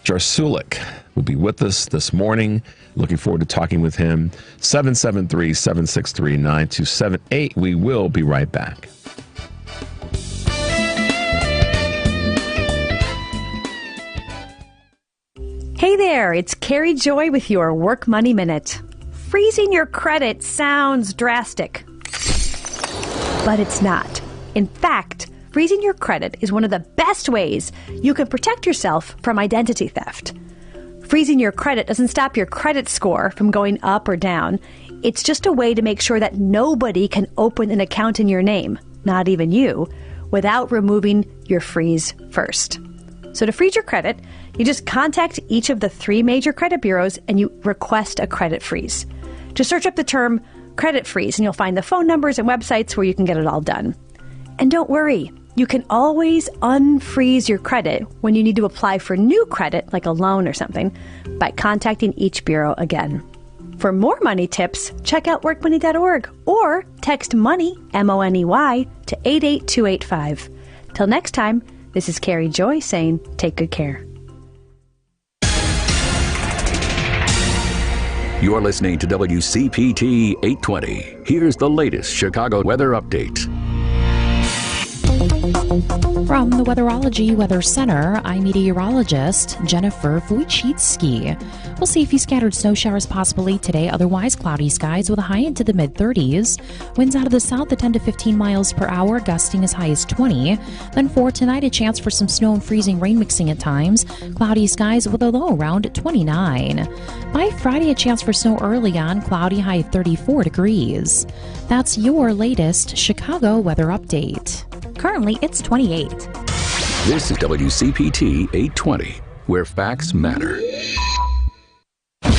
Jarsulic, will be with us this morning. Looking forward to talking with him. 773-763-9278. We will be right back. Hey there, it's Carrie Joy with your Work Money Minute. Freezing your credit sounds drastic, but it's not. In fact, freezing your credit is one of the best ways you can protect yourself from identity theft. Freezing your credit doesn't stop your credit score from going up or down. It's just a way to make sure that nobody can open an account in your name, not even you, without removing your freeze first. So to freeze your credit, you just contact each of the 3 major credit bureaus and you request a credit freeze. Just search up the term credit freeze and you'll find the phone numbers and websites where you can get it all done. And don't worry, you can always unfreeze your credit when you need to apply for new credit, like a loan or something, by contacting each bureau again. For more money tips, check out workmoney.org or text MONEY, M-O-N-E-Y, to 88285. Till next time, this is Carrie Joy saying take good care. You're listening to WCPT 820. Here's the latest Chicago weather update. From the Weatherology Weather Center, I'm meteorologist Jennifer Wojcicki. We'll see a few scattered snow showers possibly today, otherwise cloudy skies with a high into the mid-30s. Winds out of the south at 10 to 15 miles per hour, gusting as high as 20. Then for tonight, a chance for some snow and freezing rain mixing at times. Cloudy skies with a low around 29. By Friday, a chance for snow early on, cloudy, high of 34 degrees. That's your latest Chicago weather update. Currently, it's 28. This is WCPT 820, where facts matter.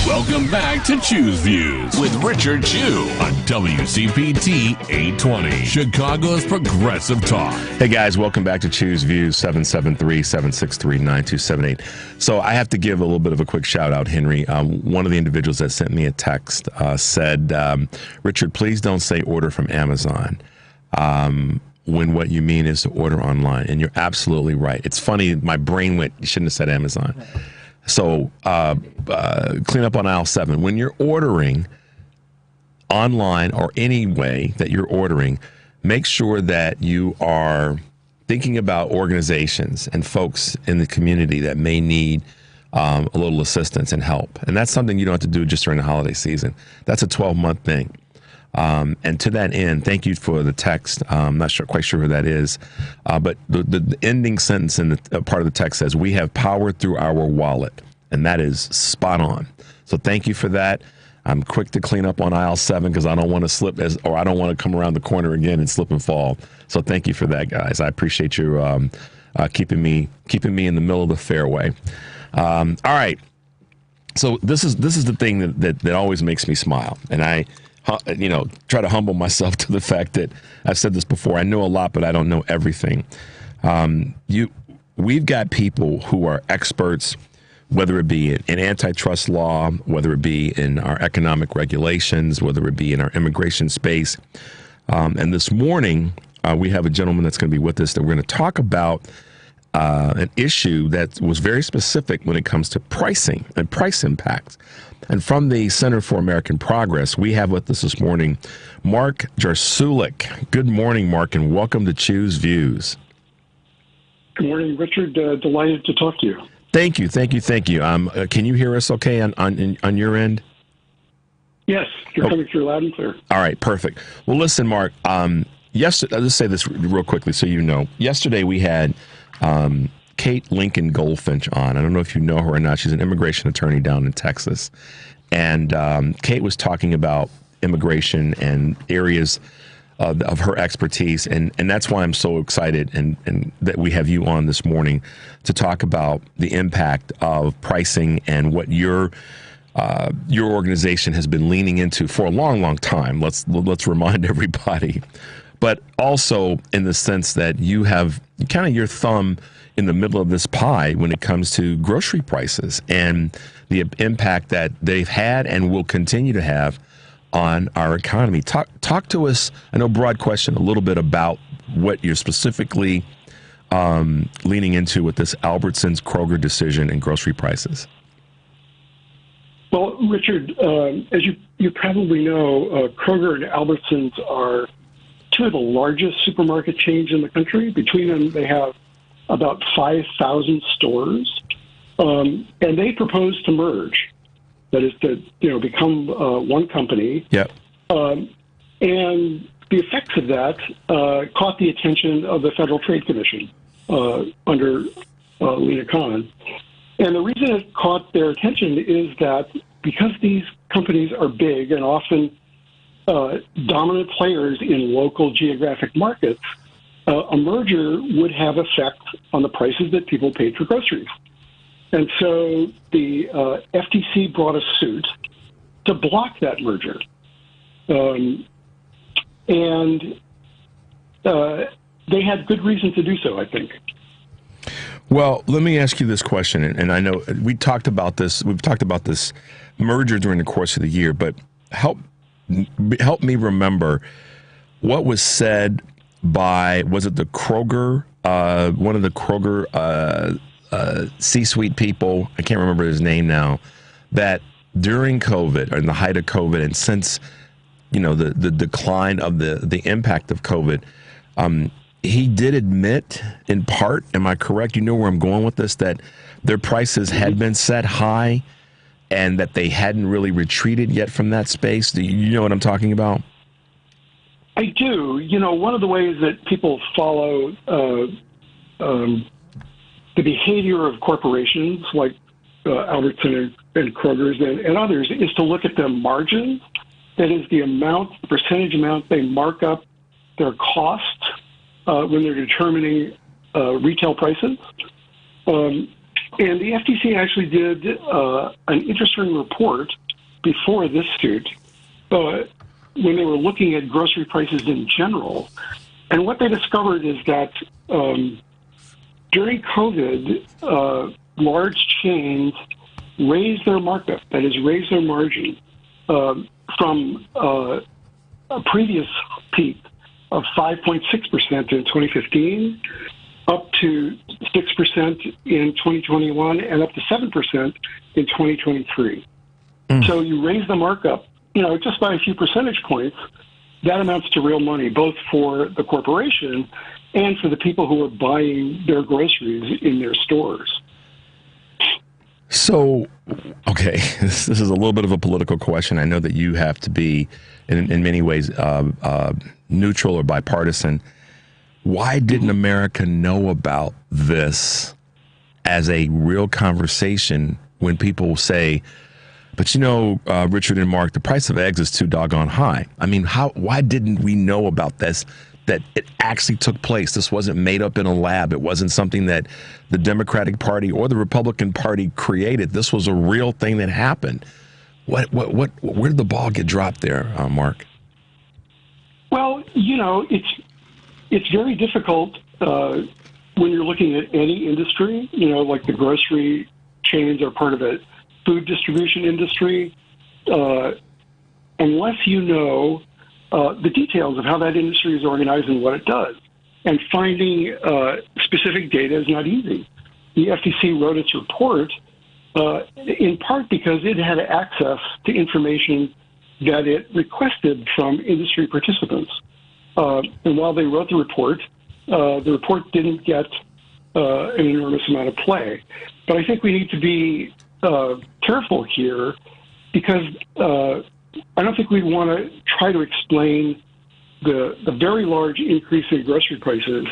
Welcome back to Choose Views with Richard Chew on WCPT 820, Chicago's progressive talk. Hey guys, welcome back to Choose Views, 773-763-9278. So I have to give a little bit of a quick shout out, Henry. One of the individuals that sent me a text said, Richard, please don't say order from Amazon. When what you mean is to order online. And you're absolutely right. It's funny, my brain went, you shouldn't have said Amazon. So clean up on aisle 7. When you're ordering online or any way that you're ordering, make sure that you are thinking about organizations and folks in the community that may need a little assistance and help. And that's something you don't have to do just during the holiday season. That's a 12-month thing. And to that end, thank you for the text. I'm not quite sure who that is. But the ending sentence in the part of the text says, we have power through our wallet. And that is spot on. So thank you for that. I'm quick to clean up on aisle 7 because I don't want to slip or I don't want to come around the corner again and slip and fall. So thank you for that, guys. I appreciate you keeping me in the middle of the fairway. All right. So this is the thing that always makes me smile. And I try to humble myself to the fact that I've said this before. I know a lot, but I don't know everything. We've got people who are experts, whether it be in antitrust law, whether it be in our economic regulations, whether it be in our immigration space. And this morning, we have a gentleman that's going to be with us that we're going to talk about an issue that was very specific when it comes to pricing and price impacts. And from the Center for American Progress, we have with us this morning Marc Jarsulic. Good morning, Marc, and welcome to Choose Views. Good morning, Richard. Delighted to talk to you. Thank you. Can you hear us okay on your end? Yes, you're coming through loud and clear. All right, perfect. Well, listen, Marc, yesterday, I'll just say this real quickly so you know. Yesterday we had Kate Lincoln Goldfinch on. I don't know if you know her or not. She's an immigration attorney down in Texas. And Kate was talking about immigration and areas of her expertise. And that's why I'm so excited and that we have you on this morning to talk about the impact of pricing and what your organization has been leaning into for a long, long time. Let's remind everybody. But also in the sense that you have kind of your thumb in the middle of this pie when it comes to grocery prices and the impact that they've had and will continue to have on our economy. Talk to us, I know broad question, a little bit about what you're specifically leaning into with this Albertsons Kroger decision and grocery prices. Well, Richard, as you probably know, Kroger and Albertsons are two of the largest supermarket chains in the country. Between them, they have about 5,000 stores, and they propose to merge. That is to become one company. Yep. And the effects of that caught the attention of the Federal Trade Commission under Lena Khan. And the reason it caught their attention is that because these companies are big and often dominant players in local geographic markets, a merger would have effect on the prices that people paid for groceries. And so the FTC brought a suit to block that merger. And they had good reason to do so, I think. Well, let me ask you this question, and I know we've talked about this merger during the course of the year, but help me remember what was said by, was it the Kroger, one of the Kroger C-suite people, I can't remember his name now, that during COVID, or in the height of COVID, and since, the decline of the impact of COVID, he did admit, in part, am I correct? You know where I'm going with this, that their prices had been set high and that they hadn't really retreated yet from that space. Do you know what I'm talking about? I do. One of the ways that people follow the behavior of corporations like Albertsons and Kroger's and others is to look at the margins. That is the percentage amount they mark up their costs when they're determining retail prices. And the FTC actually did an interesting report before this suit when they were looking at grocery prices in general. And what they discovered is that during COVID, large chains raised their markup, that is, raised their margin from a previous peak of 5.6% in 2015 up to 6% in 2021 and up to 7% in 2023. So you raise the markup, just by a few percentage points. That amounts to real money, both for the corporation and for the people who are buying their groceries in their stores. So, okay, this is a little bit of a political question. I know that you have to be, in many ways, neutral or bipartisan. Why didn't America know about this as a real conversation when people say, but Richard and Mark, the price of eggs is too doggone high? I mean, why didn't we know about this, that it actually took place? This wasn't made up in a lab. It wasn't something that the Democratic Party or the Republican Party created. This was a real thing that happened. Where did the ball get dropped there, Mark? Well, it's very difficult when you're looking at any industry, like the grocery chains are part of a food distribution industry. Unless you know the details of how that industry is organized and what it does. And finding specific data is not easy. The FTC wrote its report in part because it had access to information that it requested from industry participants. And while they wrote the report didn't get an enormous amount of play. But I think we need to be careful here because I don't think we want to try to explain the very large increase in grocery prices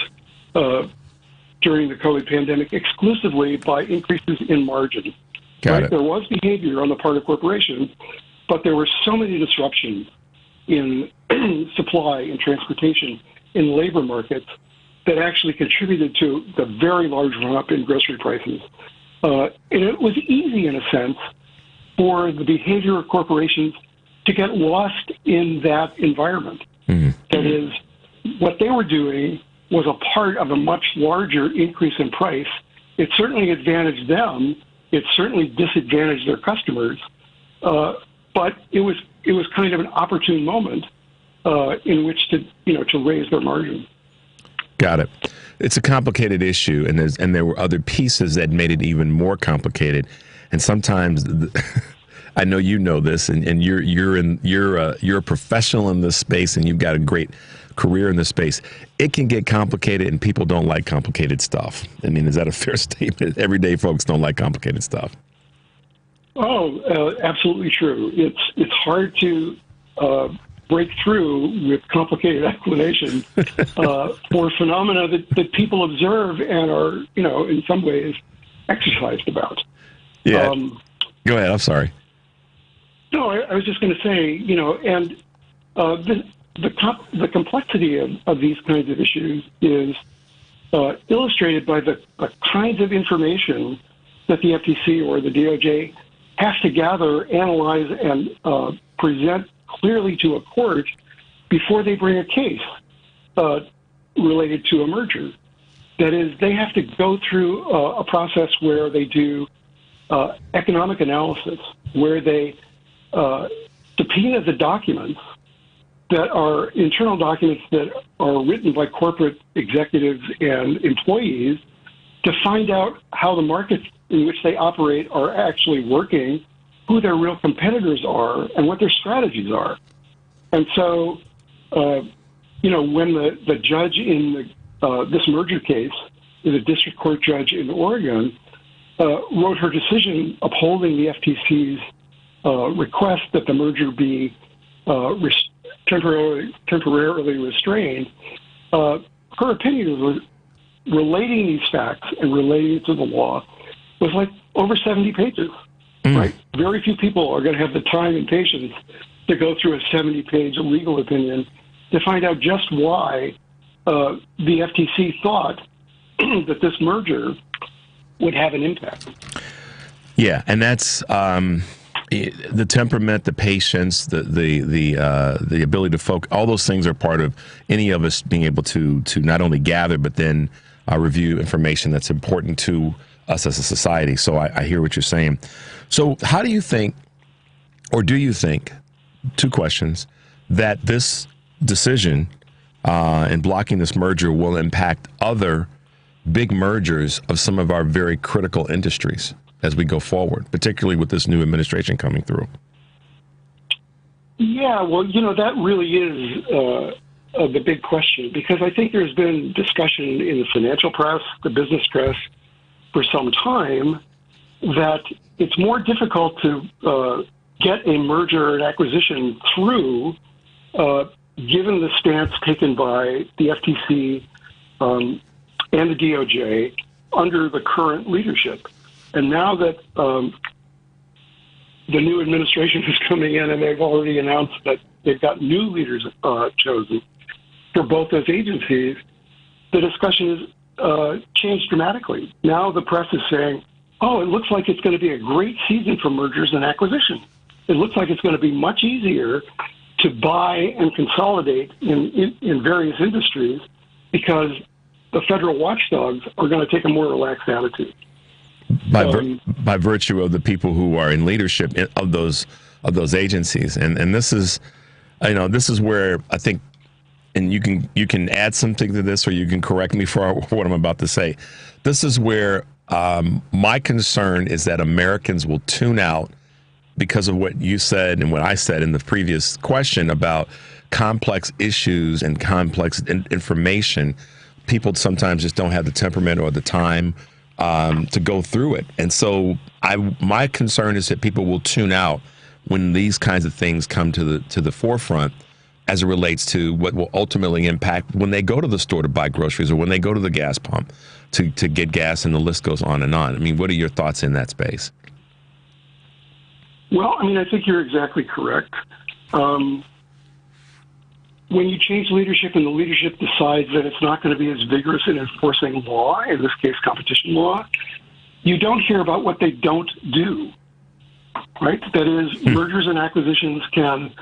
during the COVID pandemic exclusively by increases in margin. Got it. There was behavior on the part of corporations, but there were so many disruptions in supply and transportation in labor markets that actually contributed to the very large run-up in grocery prices. And it was easy, in a sense, for the behavior of corporations to get lost in that environment. Mm-hmm. That is, what they were doing was a part of a much larger increase in price. It certainly advantaged them. It certainly disadvantaged their customers. But it was kind of an opportune moment in which to raise their margin. Got it. It's a complicated issue, and there were other pieces that made it even more complicated. And sometimes, I know you know this, and you're a professional in this space, and you've got a great career in this space. It can get complicated, and people don't like complicated stuff. I mean, is that a fair statement? Everyday folks don't like complicated stuff. Oh, absolutely true. It's hard to break through with complicated explanations for phenomena that people observe and are, in some ways exercised about. Yeah. Go ahead. I'm sorry. No, I was just going to say, and the complexity of these kinds of issues is illustrated by the kinds of information that the FTC or the DOJ have to gather, analyze, and present clearly to a court before they bring a case related to a merger. That is, they have to go through a process where they do economic analysis, where they subpoena the documents that are internal documents that are written by corporate executives and employees to find out how the markets in which they operate are actually working, who their real competitors are, and what their strategies are. And so, when the judge in this merger case, the district court judge in Oregon, wrote her decision upholding the FTC's request that the merger be temporarily restrained, her opinion was relating these facts and relating it to the law was like over 70 pages. Right? Very few people are going to have the time and patience to go through a 70-page legal opinion to find out just why the FTC thought that this merger would have an impact. Yeah, and that's the temperament, the patience, the ability to focus. All those things are part of any of us being able to not only gather but then review information that's important to us as a society. So I hear what you're saying. So how do you think, or do you think, two questions, that this decision in blocking this merger will impact other big mergers of some of our very critical industries as we go forward, particularly with this new administration coming through? Yeah, well, that really is the big question, because I think there's been discussion in the financial press, the business press, for some time that it's more difficult to get a merger and acquisition through, given the stance taken by the FTC and the DOJ under the current leadership. And now that the new administration is coming in and they've already announced that they've got new leaders chosen for both those agencies, the discussion has changed dramatically. Now the press is saying, oh, it looks like it's going to be a great season for mergers and acquisitions. It looks like it's going to be much easier to buy and consolidate in various industries because the federal watchdogs are going to take a more relaxed attitude. By virtue of the people who are in leadership of those agencies, and this is, this is where I think, and you can add something to this, or you can correct me for what I'm about to say. This is where my concern is that Americans will tune out because of what you said and what I said in the previous question about complex issues and complex information. People sometimes just don't have the temperament or the time to go through it. And so my concern is that people will tune out when these kinds of things come to the forefront as it relates to what will ultimately impact when they go to the store to buy groceries or when they go to the gas pump to get gas, and the list goes on and on. I mean, what are your thoughts in that space? Well, I mean, I think you're exactly correct. When you change leadership and the leadership decides that it's not going to be as vigorous in enforcing law, in this case competition law, you don't hear about what they don't do, right? That is, mergers and acquisitions can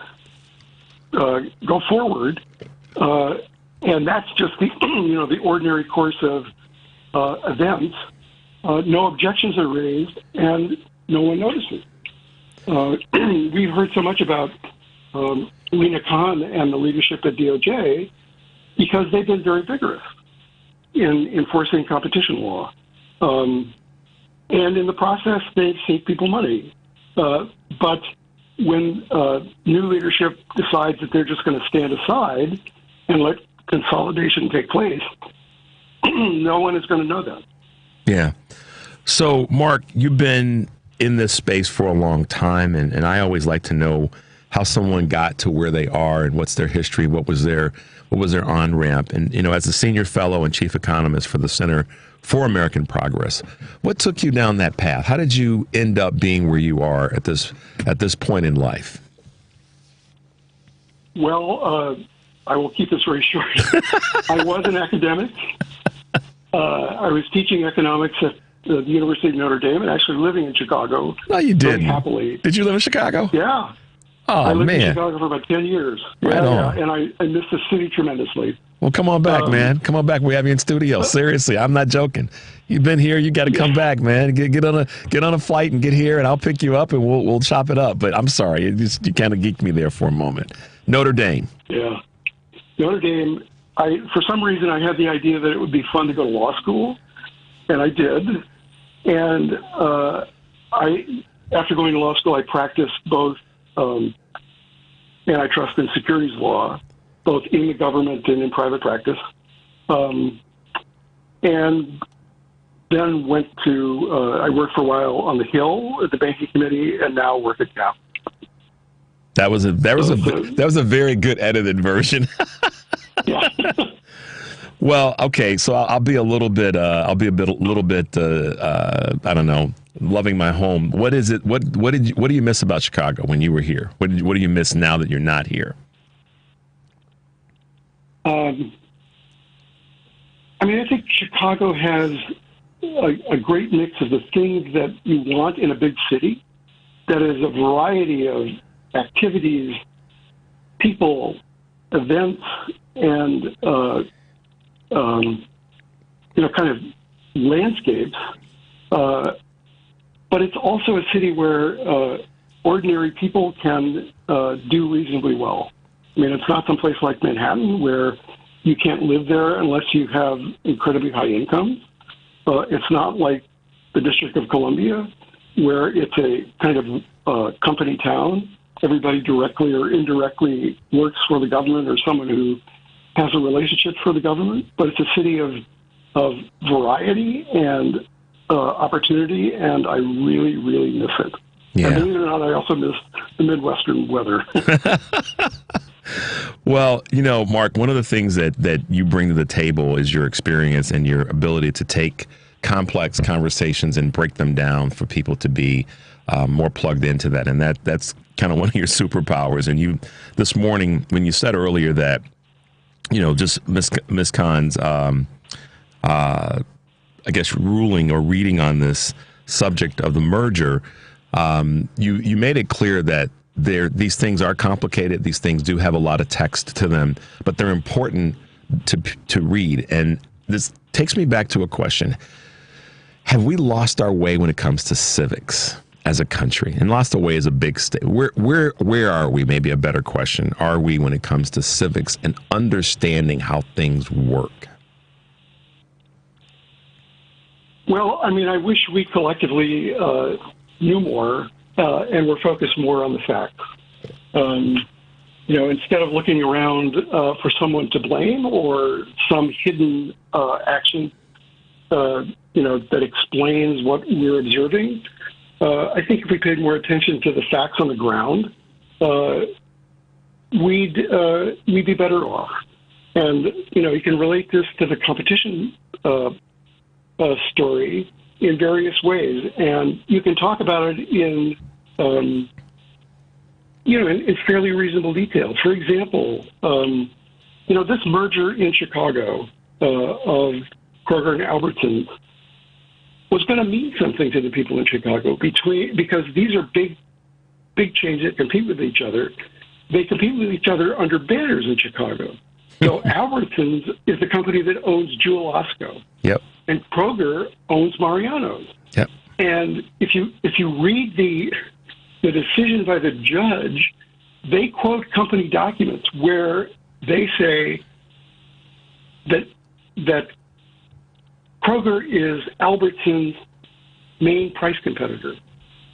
go forward, and that's just the the ordinary course of events. No objections are raised, and no one notices. We've heard so much about Lena Khan and the leadership at DOJ because they've been very vigorous in enforcing competition law. And in the process, they've saved people money. But when new leadership decides that they're just going to stand aside and let consolidation take place, no one is going to know that. Yeah. So, Mark, you've been in this space for a long time, and I always like to know how someone got to where they are and what's their history, what was their on-ramp. And, as a senior fellow and chief economist for the Center for American Progress, what took you down that path? How did you end up being where you are at this point in life? Well, I will keep this very short. I was an academic. I was teaching economics at the University of Notre Dame and actually living in Chicago. No, you didn't. Happily. Did you live in Chicago? Yeah. Oh, I lived man. in Chicago for about 10 years. Right on. Yeah, and I miss the city tremendously. Well, come on back, man. Come on back. We have you in studio. Seriously, I'm not joking. You've been here. You got to come back, man. Get on a flight and get here, and I'll pick you up, and we'll chop it up. But I'm sorry, you kind of geeked me there for a moment. Notre Dame. Yeah, Notre Dame. For some reason, I had the idea that it would be fun to go to law school, and I did. And after going to law school, I practiced both antitrust and securities law, both in the government and in private practice. And then went to, I worked for a while on the Hill at the banking committee, and now work at Gap. That was a very good edited version. Yeah. Well, okay, so I'll be a little bit, I don't know, loving my home. What is it? What do you miss about Chicago when you were here? What do you miss now that you're not here? I think Chicago has a great mix of the things that you want in a big city. That is a variety of activities, people, events, and kind of landscapes. But it's also a city where ordinary people can do reasonably well. I mean, it's not some place like Manhattan where you can't live there unless you have incredibly high income. It's not like the District of Columbia where it's a kind of company town. Everybody directly or indirectly works for the government or someone who has a relationship for the government, but it's a city of variety and opportunity, and I really, really miss it. Yeah. And believe it or not, I also miss the Midwestern weather. Well, Mark, one of the things that you bring to the table is your experience and your ability to take complex conversations and break them down for people to be more plugged into that. And that's kind of one of your superpowers. And you, this morning, when you said earlier that, just Ms. Khan's, I guess, ruling or reading on this subject of the merger, you made it clear that these things are complicated. These things do have a lot of text to them, but they're important to read. And this takes me back to a question. Have we lost our way when it comes to civics as a country? And lost our way is a big statement. Where are we? Maybe a better question. Are we when it comes to civics and understanding how things work? Well, I mean, I wish we collectively knew more and were focused more on the facts. Instead of looking around for someone to blame or some hidden action, that explains what we're observing. I think if we paid more attention to the facts on the ground, we'd be better off. And you can relate this to the competition story in various ways, and you can talk about it in fairly reasonable detail. For example, this merger in Chicago of Kroger and Albertsons was going to mean something to the people in Chicago because these are big chains that compete with each other. They compete with each other under banners in Chicago. So Albertsons is the company that owns Jewel Osco. Yep. And Kroger owns Mariano's. Yep. And if you read the decision by the judge, they quote company documents where they say that Kroger is Albertsons' main price competitor,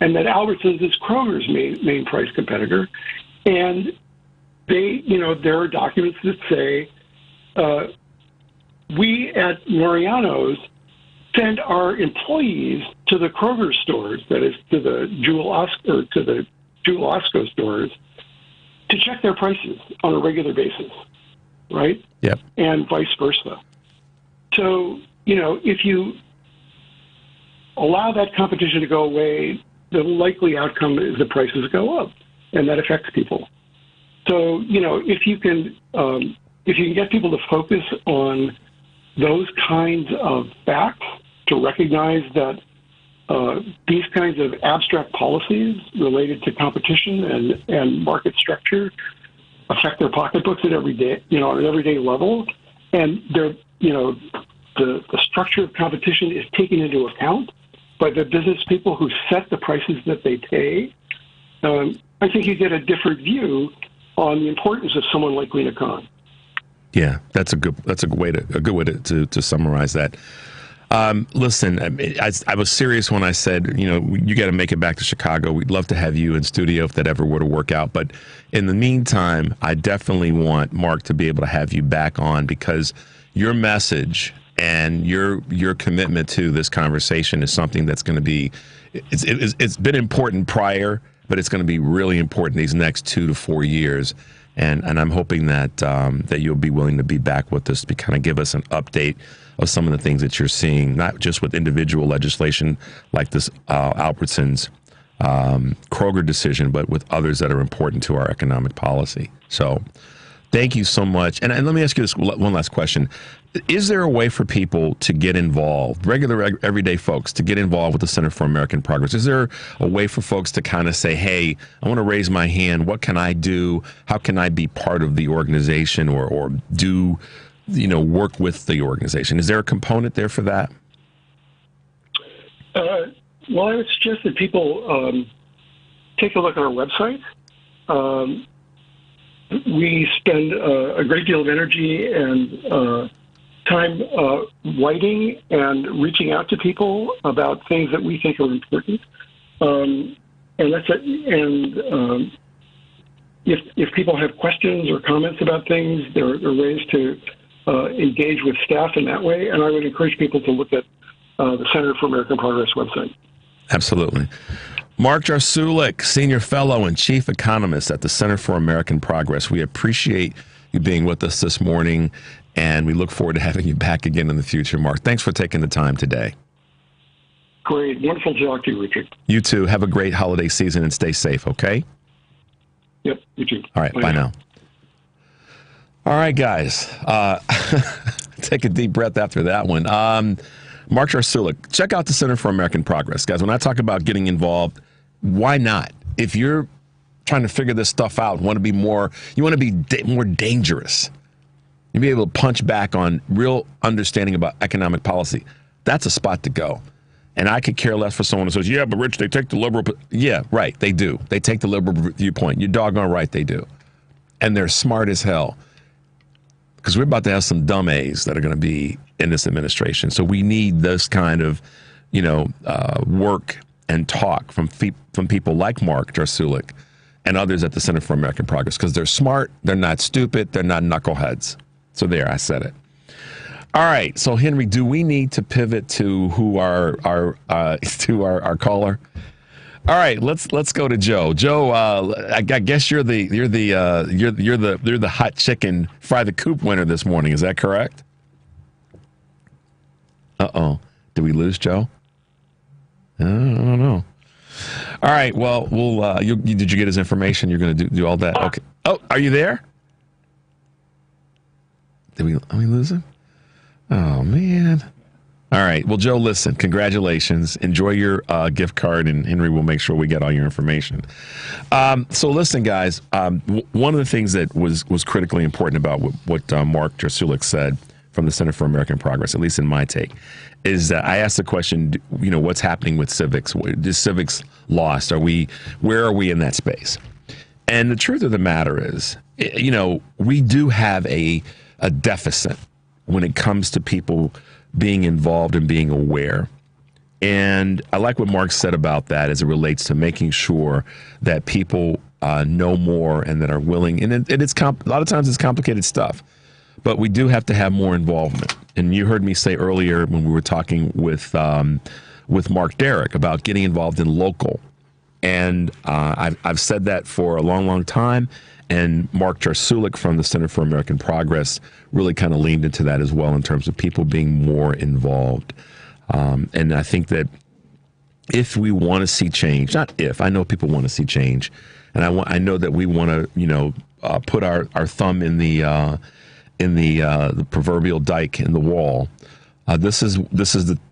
and that Albertsons is Kroger's main price competitor. And there are documents that say we at Mariano's send our employees to the Kroger stores, that is to the Jewel Osco stores, to check their prices on a regular basis, right? Yep. And vice versa. So, if you allow that competition to go away, the likely outcome is the prices go up, and that affects people. So, if you can get people to focus on those kinds of facts, to recognize that these kinds of abstract policies related to competition and market structure affect their pocketbooks at on an everyday level, and they're the structure of competition is taken into account by the business people who set the prices that they pay. I think you get a different view on the importance of someone like Lena Khan. Yeah, that's a good way to summarize that. Listen, I was serious when I said, you got to make it back to Chicago. We'd love to have you in studio if that ever were to work out. But in the meantime, I definitely want Mark to be able to have you back on, because your message and your commitment to this conversation is something that's going to be, it's been important prior, but it's going to be really important these next 2 to 4 years. And I'm hoping that that you'll be willing to be back with us to kind of give us an update of some of the things that you're seeing, not just with individual legislation like this Albertsons Kroger decision, but with others that are important to our economic policy. So thank you so much. And let me ask you this one last question. Is there a way for people to get involved, regular, everyday folks, to get involved with the Center for American Progress? Is there a way for folks to kind of say, hey, I want to raise my hand. What can I do? How can I be part of the organization or do, work with the organization? Is there a component there for that? Well, I would suggest that people take a look at our website. We spend a great deal of energy and time writing and reaching out to people about things that we think are important. And if people have questions or comments about things, there are ways to engage with staff in that way. And I would encourage people to look at the Center for American Progress website. Absolutely. Marc Jarsulic, Senior Fellow and Chief Economist at the Center for American Progress. We appreciate you being with us this morning, and we look forward to having you back again in the future, Marc. Thanks for taking the time today. Great. Wonderful to talk to you, Richard. You too. Have a great holiday season and stay safe, okay? Yep, you too. All right, bye now. All right, guys. Take a deep breath after that one. Marc Jarsulic, check out the Center for American Progress. Guys, when I talk about getting involved, why not? If you're trying to figure this stuff out, you want to be more dangerous, you'll be able to punch back on real understanding about economic policy, that's a spot to go. And I could care less for someone who says, yeah, but Rich, they take the liberal. Yeah, right, they do. They take the liberal viewpoint. You're doggone right they do. And they're smart as hell. Because we're about to have some dumb A's that are going to be in this administration. So we need this kind of, work and talk from people like Marc Jarsulic and others at the Center for American Progress, because they're smart, they're not stupid, they're not knuckleheads. So there, I said it. All right, so Henry, do we need to pivot to who our caller? All right, let's go to Joe. Joe, I guess you're the hot chicken fry the coop winner this morning. Is that correct? Uh-oh. Did we lose Joe? I don't know. All right. Well, did you get his information? You're going to do all that. Okay. Oh, are you there? Did we lose him? Oh man. All right. Well, Joe, listen, congratulations. Enjoy your gift card, and Henry will make sure we get all your information. So listen, guys, one of the things that was critically important about what Marc Jarsulic said from the Center for American Progress, at least in my take, is that I asked the question, what's happening with civics? Is civics lost? Where are we in that space? And the truth of the matter is, we do have a deficit when it comes to people being involved and being aware. And I like what Marc said about that as it relates to making sure that people know more and that are willing. And it's a lot of times it's complicated stuff, but we do have to have more involvement. And you heard me say earlier when we were talking with Mark Derrig about getting involved in local. And I've said that for a long, long time. And Marc Jarsulic from the Center for American Progress really kind of leaned into that as well in terms of people being more involved. And I think that if we want to see change, not if, I know people want to see change, and I know that we want to, put our thumb in the proverbial dike in the wall. This is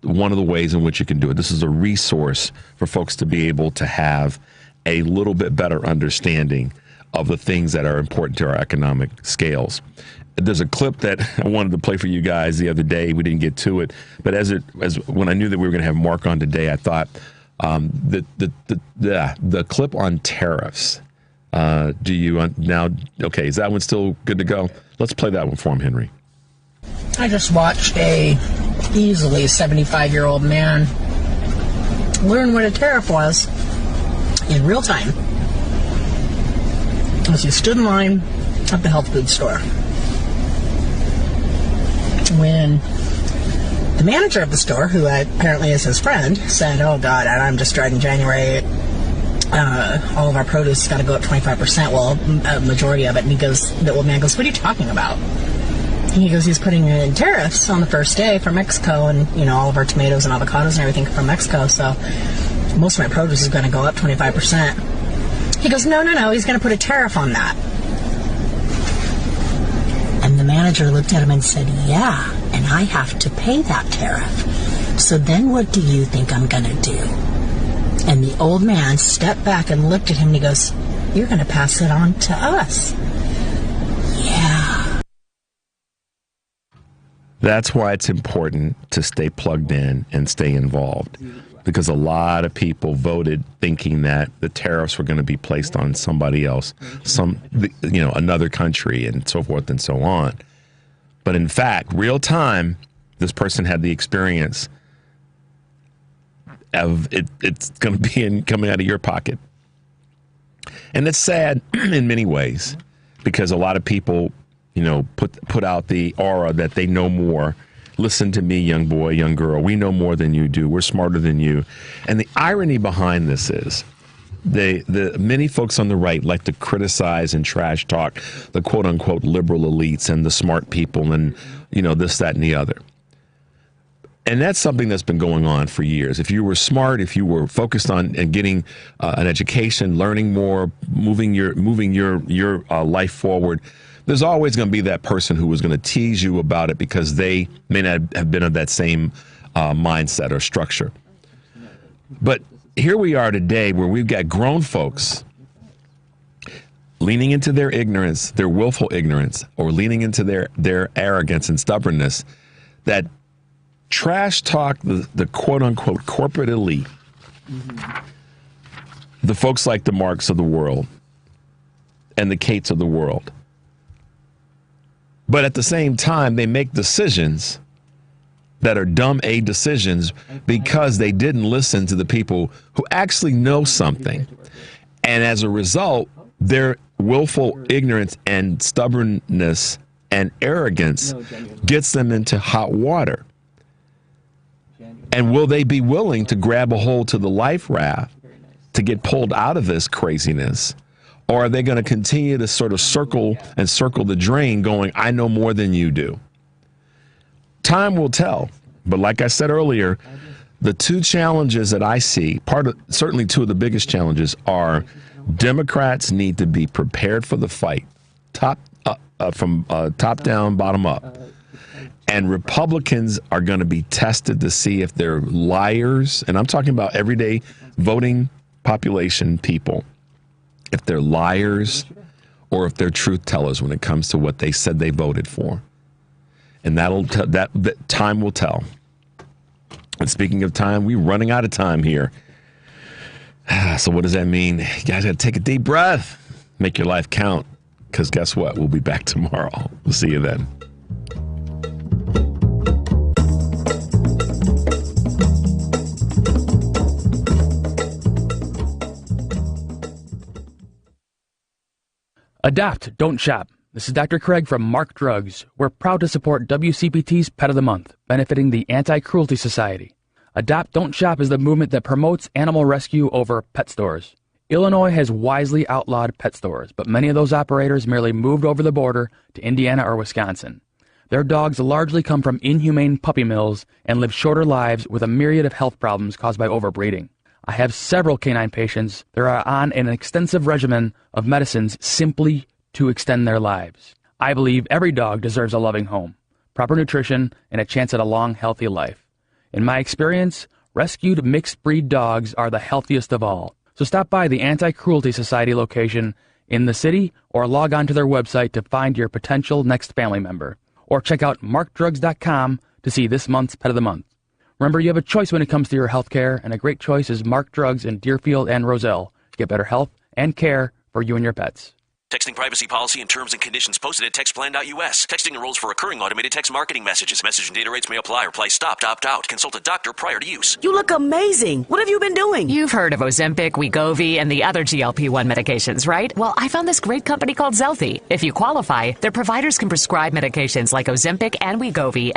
one of the ways in which you can do it. This is a resource for folks to be able to have a little bit better understanding of the things that are important to our economic scales. There's a clip that I wanted to play for you guys the other day. We didn't get to it, but as when I knew that we were going to have Marc on today, I thought the clip on tariffs. Do you now? Okay, is that one still good to go? Let's play that one for him, Henry. I just watched a easily 75-year-old man learn what a tariff was in real time as he stood in line at the health food store. When the manager of the store, who apparently is his friend, said, "Oh God, I'm just starting January. All of our produce has got to go up 25%. Well, a majority of it." And he goes, the old man goes, "What are you talking about?" And he goes, "He's putting in tariffs on the first day from Mexico, and all of our tomatoes and avocados and everything from Mexico. So most of my produce is going to go up 25%. He goes, no, he's going to put a tariff on that." And the manager looked at him and said, "Yeah, and I have to pay that tariff. So then what do you think I'm going to do?" And the old man stepped back and looked at him and he goes, "You're going to pass it on to us." Yeah. That's why it's important to stay plugged in and stay involved. Because a lot of people voted thinking that the tariffs were going to be placed on somebody else, another country, and so forth and so on. But in fact, real time, this person had the experience of it's going to be coming out of your pocket. And it's sad in many ways because a lot of people, put out the aura that they know more. Listen to me, young boy, young girl. We know more than you do. We're smarter than you. And the irony behind this is the many folks on the right like to criticize and trash talk the quote unquote liberal elites and the smart people and, this, that, and the other. And that's something that's been going on for years. If you were smart, if you were focused on and getting an education, learning more, moving your life forward, there's always going to be that person who was going to tease you about it because they may not have been of that same mindset or structure. But here we are today where we've got grown folks leaning into their ignorance, their willful ignorance, or leaning into their arrogance and stubbornness that trash talk the quote-unquote corporate elite, the folks like the Marks of the world and the Kates of the world. But at the same time, they make decisions that are dumb decisions because they didn't listen to the people who actually know something. And as a result, their willful ignorance and stubbornness and arrogance gets them into hot water. And will they be willing to grab a hold to the life raft to get pulled out of this craziness? Or are they going to continue to sort of circle the drain going, I know more than you do? Time will tell. But like I said earlier, the two challenges that I see, certainly two of the biggest challenges are Democrats need to be prepared for the fight, from top down, bottom up. And Republicans are going to be tested to see if they're liars. And I'm talking about everyday voting population people. If they're liars or if they're truth tellers when it comes to what they said they voted for. And that time will tell. And speaking of time, we're running out of time here. So what does that mean? You guys got to take a deep breath. Make your life count. Because guess what? We'll be back tomorrow. We'll see you then. Adopt, don't shop. This is Dr. Craig from Marc Drugs. We're proud to support WCPT's Pet of the Month, benefiting the Anti-Cruelty Society. Adopt, don't shop is the movement that promotes animal rescue over pet stores. Illinois has wisely outlawed pet stores, but many of those operators merely moved over the border to Indiana or Wisconsin. Their dogs largely come from inhumane puppy mills and live shorter lives with a myriad of health problems caused by overbreeding. I have several canine patients that are on an extensive regimen of medicines simply to extend their lives. I believe every dog deserves a loving home, proper nutrition, and a chance at a long, healthy life. In my experience, rescued mixed-breed dogs are the healthiest of all. So stop by the Anti-Cruelty Society location in the city or log on to their website to find your potential next family member. Or check out marcdrugs.com to see this month's Pet of the Month. Remember, you have a choice when it comes to your health care, and a great choice is Marc Drugs in Deerfield and Roselle to get better health and care for you and your pets. Texting privacy policy and terms and conditions posted at textplan.us. Texting enrolls for recurring automated text marketing messages. Message and data rates may apply. Reply stopped, opt out. Consult a doctor prior to use. You look amazing. What have you been doing? You've heard of Ozempic, Wegovy, and the other GLP-1 medications, right? Well, I found this great company called Zelfie. If you qualify, their providers can prescribe medications like Ozempic and Wegovy